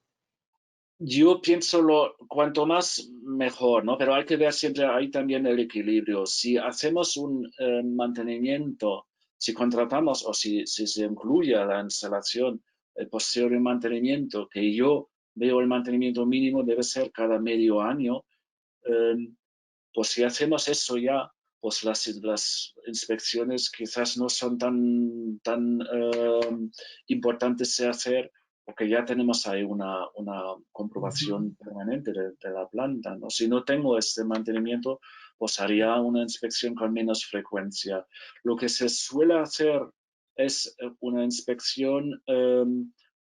Yo pienso cuanto más mejor, ¿no? Pero hay que ver siempre ahí también el equilibrio. Si hacemos un mantenimiento, si contratamos o si se incluye a la instalación el posterior mantenimiento, que yo veo el mantenimiento mínimo debe ser cada medio año, pues si hacemos eso ya, pues las inspecciones quizás no son tan importantes de hacer porque ya tenemos ahí una comprobación permanente de la planta, ¿no? Si no tengo este mantenimiento, pues haría una inspección con menos frecuencia. Lo que se suele hacer es una inspección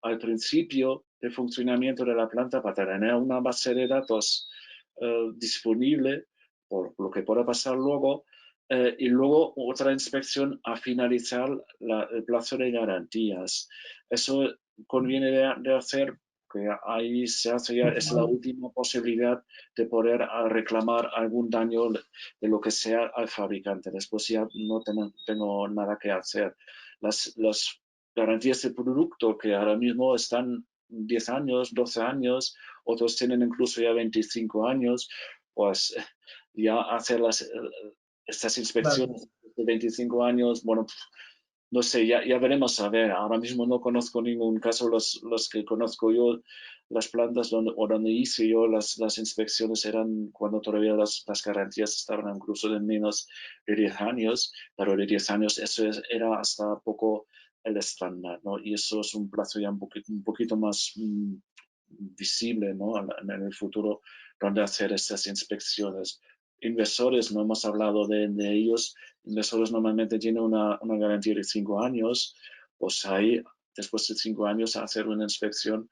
al principio de funcionamiento de la planta para tener una base de datos disponible por lo que pueda pasar luego, y luego otra inspección a finalizar el plazo de garantías. Eso conviene de hacer, que ahí se hace ya, es la última posibilidad de poder reclamar algún daño de lo que sea al fabricante. Después ya no tengo nada que hacer. Las garantías de producto que ahora mismo están 10 años, 12 años, otros tienen incluso ya 25 años, pues ya hacer estas inspecciones de 25 años, bueno, no sé, ya veremos a ver. Ahora mismo no conozco ningún caso, los que conozco yo, las plantas donde hice yo las inspecciones eran cuando todavía las garantías estaban incluso de menos de 10 años, pero de 10 años eso era hasta poco el estándar, ¿no? Y eso es un plazo ya un poquito más visible, ¿no? En el futuro, donde hacer estas inspecciones. Inversores, no hemos hablado de ellos, inversores normalmente tienen una garantía de 5 años, pues ahí, después de 5 años, hacer una inspección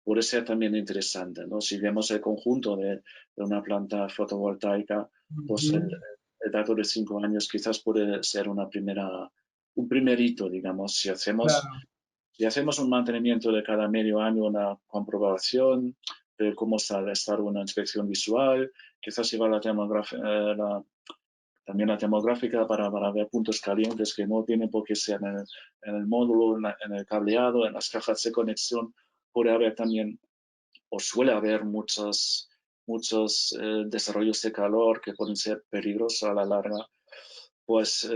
puede ser también interesante, ¿no? Si vemos el conjunto de una planta fotovoltaica, pues el dato de 5 años quizás puede ser un primer hito, digamos, si hacemos Claro. si hacemos un mantenimiento de cada medio año, una comprobación de cómo está una inspección visual, quizás llevar también la termográfica para ver puntos calientes que no tienen por qué ser en el módulo, en el cableado, en las cajas de conexión. Puede haber también, o suele haber muchos desarrollos de calor que pueden ser peligrosos a la larga. Pues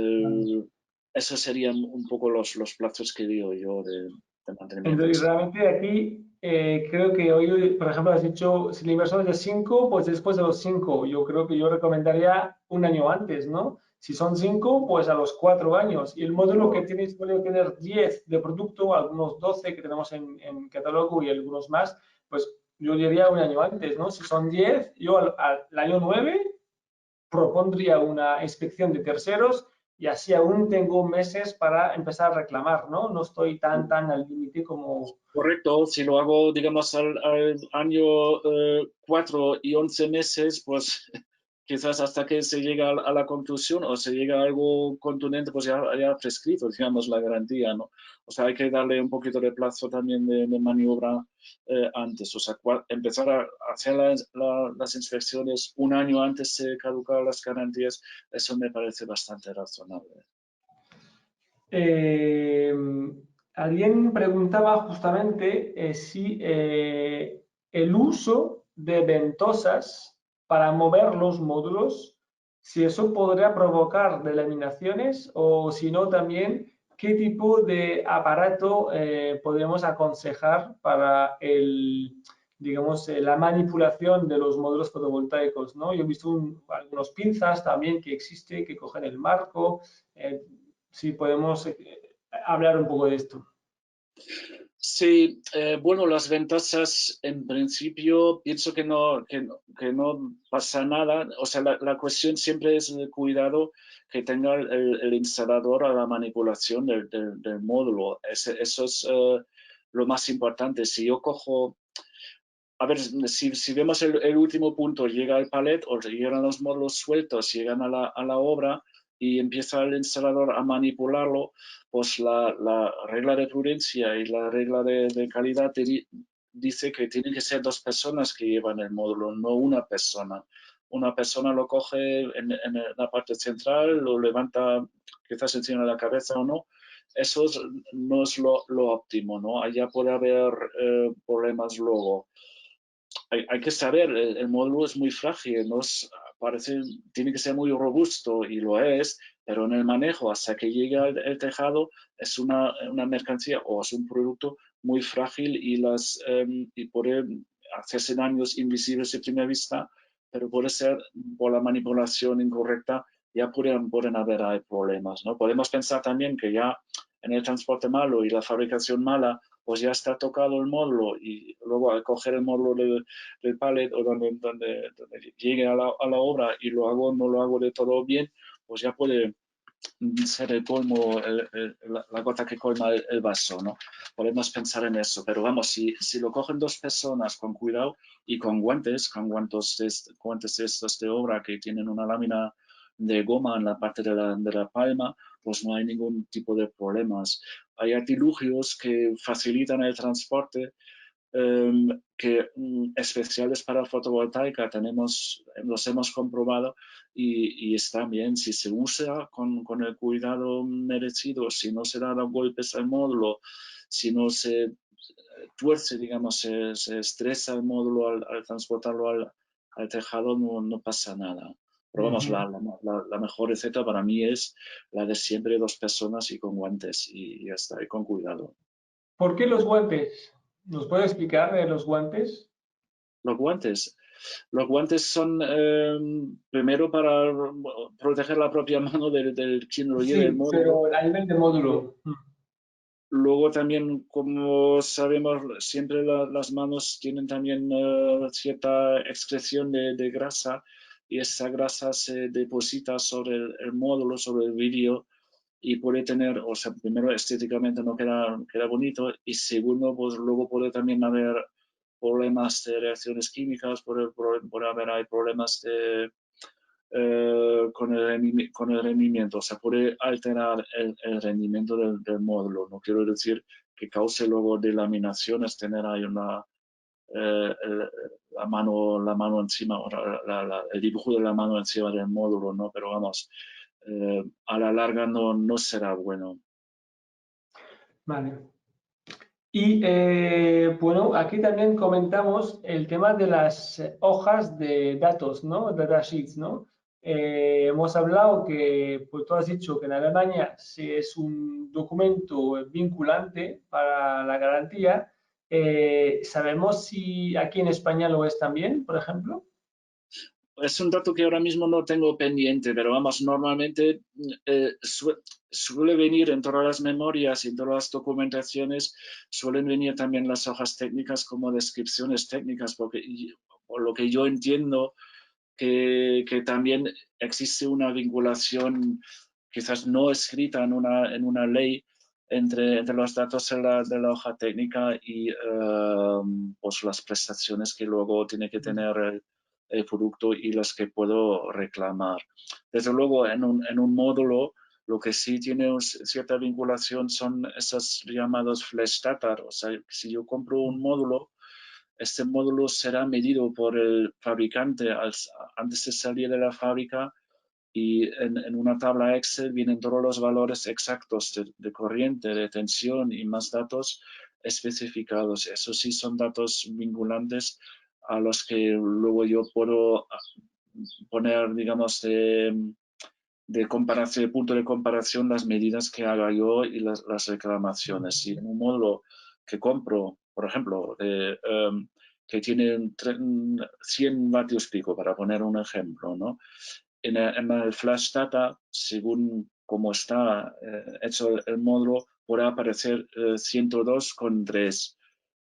esos serían un poco los plazos que digo yo de mantenimiento. Entonces, realmente aquí creo que hoy, por ejemplo, has dicho, si el inversor es de 5, pues después de los 5. Yo creo que yo recomendaría un año antes, ¿no? Si son 5, pues a los 4 años. Y el módulo que tienes puede tener 10 de producto, algunos 12 que tenemos en catálogo y algunos más, pues yo diría un año antes, ¿no? Si son 10, yo al año 9 propondría una inspección de terceros y así aún tengo meses para empezar a reclamar, ¿no? No estoy tan al límite como... Correcto, si lo hago, digamos, al año 4 y 11 meses, pues quizás hasta que se llega a la conclusión o se llega a algo contundente, pues ya prescrito, digamos, la garantía, ¿no? O sea, hay que darle un poquito de plazo también de maniobra antes. O sea, empezar a hacer las inspecciones un año antes de caducar las garantías, eso me parece bastante razonable. Alguien preguntaba justamente si el uso de ventosas para mover los módulos, si eso podría provocar delaminaciones o si no también qué tipo de aparato podríamos aconsejar para digamos, la manipulación de los módulos fotovoltaicos, ¿no? Yo he visto algunos pinzas también que existe, que cogen el marco, si podemos hablar un poco de esto. Sí, bueno, las ventosas en principio pienso que no pasa nada. O sea, la cuestión siempre es el cuidado que tenga el instalador a la manipulación del módulo. Eso es lo más importante. Si yo cojo a ver, si vemos el último punto, llega el palet o llegan los módulos sueltos, llegan a la obra y empieza el instalador a manipularlo, pues la regla de prudencia y la regla de calidad dice que tienen que ser dos personas que llevan el módulo, no una persona. Una persona lo coge en la parte central, lo levanta quizás encima de la cabeza o no. Eso no es lo óptimo, ¿no? Allá puede haber problemas luego. Hay que saber, el módulo es muy frágil, ¿no? Tiene que ser muy robusto y lo es, pero en el manejo hasta que llega el tejado es una mercancía o es un producto muy frágil y puede hacerse daños invisibles de primera vista, pero puede ser por la manipulación incorrecta, ya pueden haber problemas, ¿no? Podemos pensar también que ya en el transporte malo y la fabricación mala, pues ya está tocado el módulo y luego al coger el módulo del pallet o donde llegue a la obra y no lo hago de todo bien, pues ya puede ser el colmo, la gota que colma el vaso, ¿no? Podemos pensar en eso, pero vamos, si lo cogen dos personas con cuidado y con guantes estos de obra que tienen una lámina de goma en la parte de la palma, pues no hay ningún tipo de problemas. Hay artilugios que facilitan el transporte especiales para fotovoltaica los hemos comprobado y están bien si se usa con el cuidado merecido, si no se dan golpes al módulo, si no se tuerce, digamos, se estresa el módulo al transportarlo al tejado, no pasa nada. Pero vamos, la mejor receta para mí es la de siempre dos personas y con guantes y ya está, y con cuidado. ¿Por qué los guantes? ¿Nos puede explicar de los guantes? Los guantes. Los guantes son primero para proteger la propia mano del quien lo lleve el Sí, módulo. pero a nivel de módulo. Luego también, como sabemos, siempre las manos tienen también cierta excreción de grasa y esa grasa se deposita sobre el módulo, sobre el vídeo y puede tener, o sea, primero estéticamente no queda bonito y segundo, pues luego puede también haber problemas de reacciones químicas, hay problemas con el rendimiento, o sea, puede alterar el rendimiento del módulo. No quiero decir que cause luego delaminaciones, tener ahí la mano encima, el dibujo de la mano encima del módulo, ¿no? Pero vamos, a la larga no será bueno. Vale. Y bueno, aquí también comentamos el tema de las hojas de datos, ¿no? Datasheets, ¿no? Hemos hablado que, pues tú has dicho que en Alemania sí es un documento vinculante para la garantía. ¿Sabemos si aquí en España lo es también, por ejemplo? Es un dato que ahora mismo no tengo pendiente, pero vamos, normalmente suele venir en todas las memorias y en todas las documentaciones, suelen venir también las hojas técnicas como descripciones técnicas, porque por lo que yo entiendo que también existe una vinculación quizás no escrita en una ley entre los datos de la hoja técnica y pues las prestaciones que luego tiene que tener el producto y las que puedo reclamar. Desde luego, en un módulo, lo que sí tiene cierta vinculación son esos llamados flash data. O sea, si yo compro un módulo, este módulo será medido por el fabricante antes de salir de la fábrica y en una tabla Excel vienen todos los valores exactos de corriente, de tensión y más datos especificados. Eso sí son datos vinculantes a los que luego yo puedo poner, digamos, de comparación, de punto de comparación las medidas que haga yo y las reclamaciones. Si en un módulo que compro, por ejemplo, que tiene 100 vatios pico, para poner un ejemplo, ¿no? En el flash data, según cómo está hecho el módulo, podrá aparecer 102,3,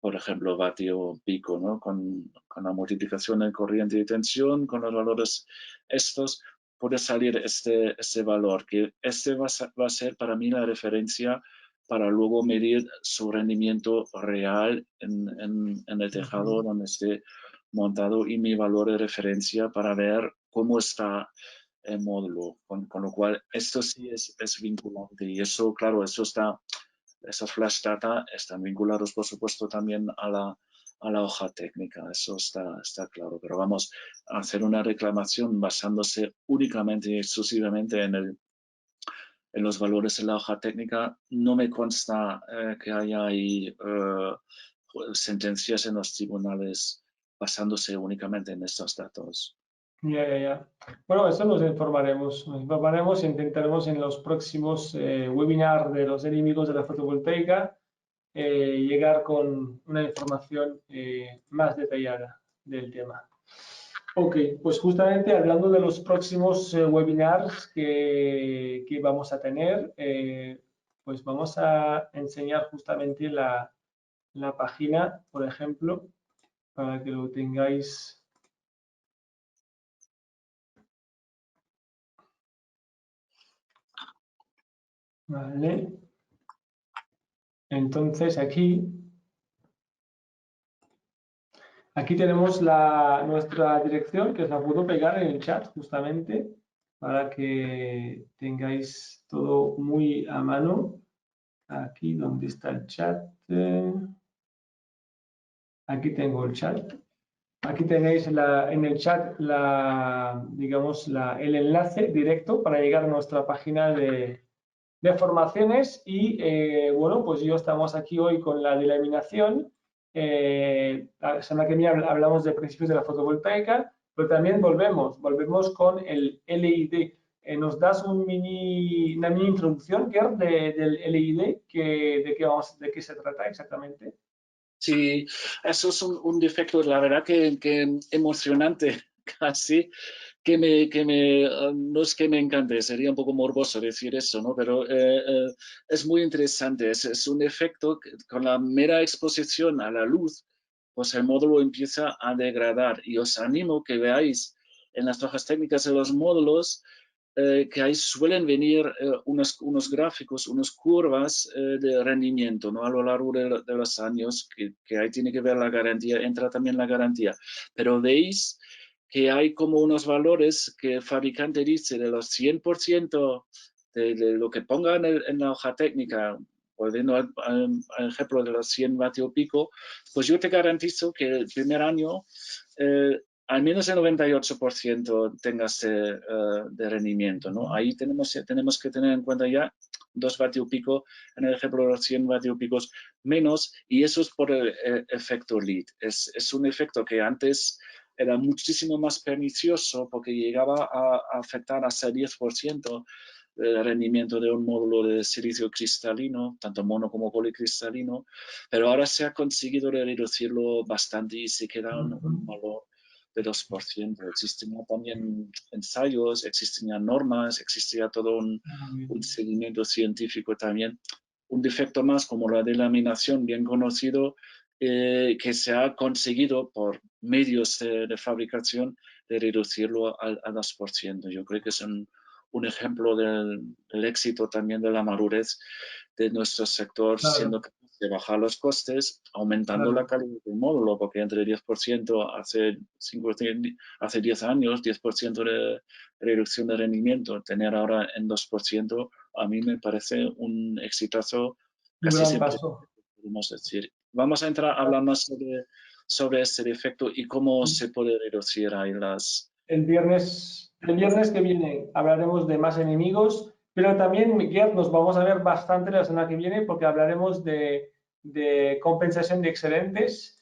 por ejemplo, vatio pico, ¿no? Con la multiplicación de corriente y tensión, con los valores estos, puede salir este valor, que este va a ser para mí la referencia para luego medir su rendimiento real en el tejado donde esté montado y mi valor de referencia para ver cómo está el módulo, con lo cual esto sí es vinculante y eso, claro, esos flash data están vinculados por supuesto también a la hoja técnica, eso está claro, pero vamos a hacer una reclamación basándose únicamente y exclusivamente en los valores de la hoja técnica, no me consta que haya ahí sentencias en los tribunales basándose únicamente en estos datos. Ya. Bueno, eso nos informaremos y intentaremos en los próximos webinars de los enemigos de la fotovoltaica llegar con una información más detallada del tema. Ok, pues justamente hablando de los próximos webinars que vamos a tener, pues vamos a enseñar justamente la página, por ejemplo, para que lo tengáis. Vale. Entonces aquí tenemos nuestra dirección, que os la puedo pegar en el chat justamente para que tengáis todo muy a mano. Aquí donde está el chat. Aquí tengo el chat. Aquí tenéis en el chat digamos, el enlace directo para llegar a nuestra página de formaciones y bueno, pues yo estamos aquí hoy con la delaminación. La semana que viene hablamos de principios de la fotovoltaica, pero también volvemos con el LID. ¿Nos das una mini introducción, Gerd, del LID? ¿De qué se trata exactamente? Sí, eso es un defecto, la verdad que emocionante casi, no es que me encante, sería un poco morboso decir eso, ¿no? Pero es muy interesante, es un efecto que con la mera exposición a la luz, pues el módulo empieza a degradar y os animo que veáis en las hojas técnicas de los módulos que ahí suelen venir unos gráficos, unas curvas de rendimiento, ¿no? A lo largo de los años, que ahí tiene que ver la garantía, entra también la garantía. Pero veis que hay como unos valores que el fabricante dice de los 100% de lo que pongan en la hoja técnica, volviendo al ejemplo de los 100 vatios pico, pues yo te garantizo que el primer año al menos el 98% tengas de rendimiento, ¿no? Ahí tenemos que tener en cuenta ya 2 vatios pico, en el ejemplo de los 100 vatios picos menos, y eso es por el efecto lead. Es un efecto que antes era muchísimo más pernicioso porque llegaba a afectar hasta el 10% el rendimiento de un módulo de silicio cristalino, tanto mono como policristalino, pero ahora se ha conseguido reducirlo bastante y se queda un valor de 2%. Existen también ensayos, existen ya normas, existe ya todo un seguimiento científico también. Un defecto más como la delaminación bien conocido que se ha conseguido por medios de fabricación de reducirlo al 2%. Yo creo que es un ejemplo del éxito también de la madurez de nuestro sector, claro, siendo capaz de bajar los costes, aumentando la calidad del módulo, porque entre el 10% hace 10 años, 10% de reducción de rendimiento, tener ahora en 2%, a mí me parece un exitazo casi siempre, podemos decir. Vamos a entrar a hablar más sobre este defecto y cómo se puede reducir ahí las... El viernes que viene hablaremos de más enemigos, pero también, Miguel, nos vamos a ver bastante la semana que viene porque hablaremos de compensación de excedentes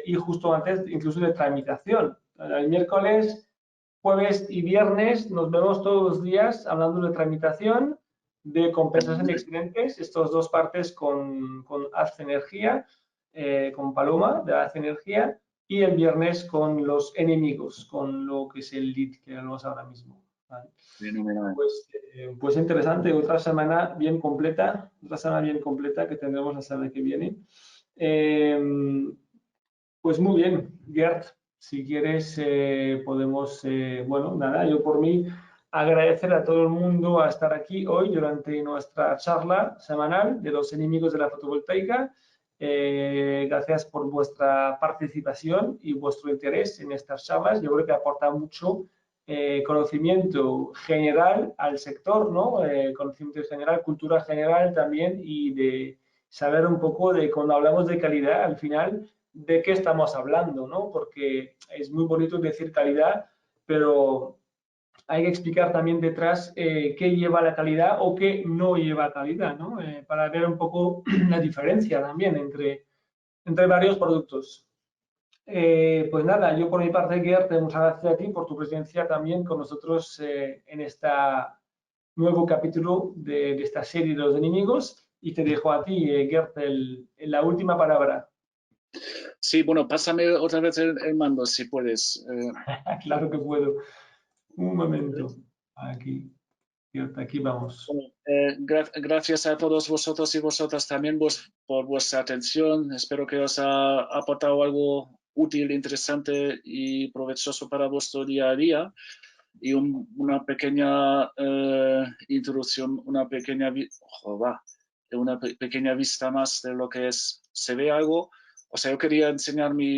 y justo antes incluso de tramitación. El miércoles, jueves y viernes nos vemos todos los días hablando de tramitación, de compensación de excedentes, estas dos partes con Haz Energía, con Paloma de Haz Energía, y el viernes con los enemigos, con lo que es el lead que hablamos ahora mismo. ¿Vale? Pues interesante, otra semana bien completa que tendremos la semana que viene. Pues muy bien, Gerd, si quieres podemos, bueno, nada, yo por mí agradecer a todo el mundo a estar aquí hoy durante nuestra charla semanal de los enemigos de la fotovoltaica. Gracias por vuestra participación y vuestro interés en estas charlas. Yo creo que aporta mucho conocimiento general al sector, ¿no? Conocimiento general, cultura general también, y de saber un poco de cuando hablamos de calidad, al final, de qué estamos hablando, ¿no? Porque es muy bonito decir calidad, pero hay que explicar también detrás qué lleva la calidad o qué no lleva calidad, ¿no? Para ver un poco la diferencia también entre varios productos. Pues nada, yo por mi parte, Gert, muchas gracias a ti por tu presencia también con nosotros en este nuevo capítulo de esta serie de los enemigos, y te dejo a ti, Gert, la última palabra. Sí, bueno, pásame otra vez el mando si puedes. Claro que puedo. Un momento. Aquí, Gert, aquí vamos. Bueno, gracias a todos vosotros y vosotras también por vuestra atención. Espero que os ha aportado algo útil, interesante y provechoso para vuestro día a día. Y una pequeña introducción, una pequeña vista más de lo que es. ¿Se ve algo? O sea, yo quería enseñar mi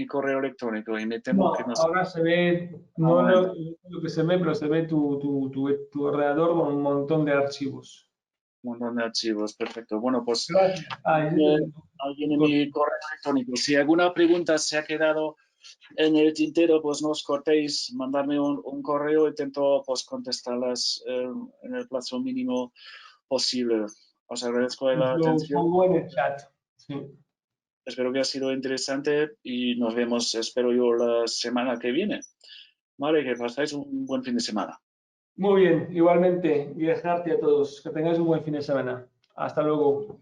correo electrónico y me temo No, que no se ve. ahora se ve, no lo que se ve, pero se ve tu ordenador con un montón de archivos. Un montón de archivos, perfecto. Bueno, pues Gracias. alguien en mi correo electrónico. Si alguna pregunta se ha quedado en el tintero, pues no os cortéis, mandarme un correo, intento pues contestarlas en el plazo mínimo posible. Os agradezco la Lo atención. pongo en el chat. Sí. Espero que ha sido interesante y nos vemos, espero yo, la semana que viene. Vale, que pasáis un buen fin de semana. Muy bien, igualmente, y dejarte a todos. Que tengáis un buen fin de semana. Hasta luego.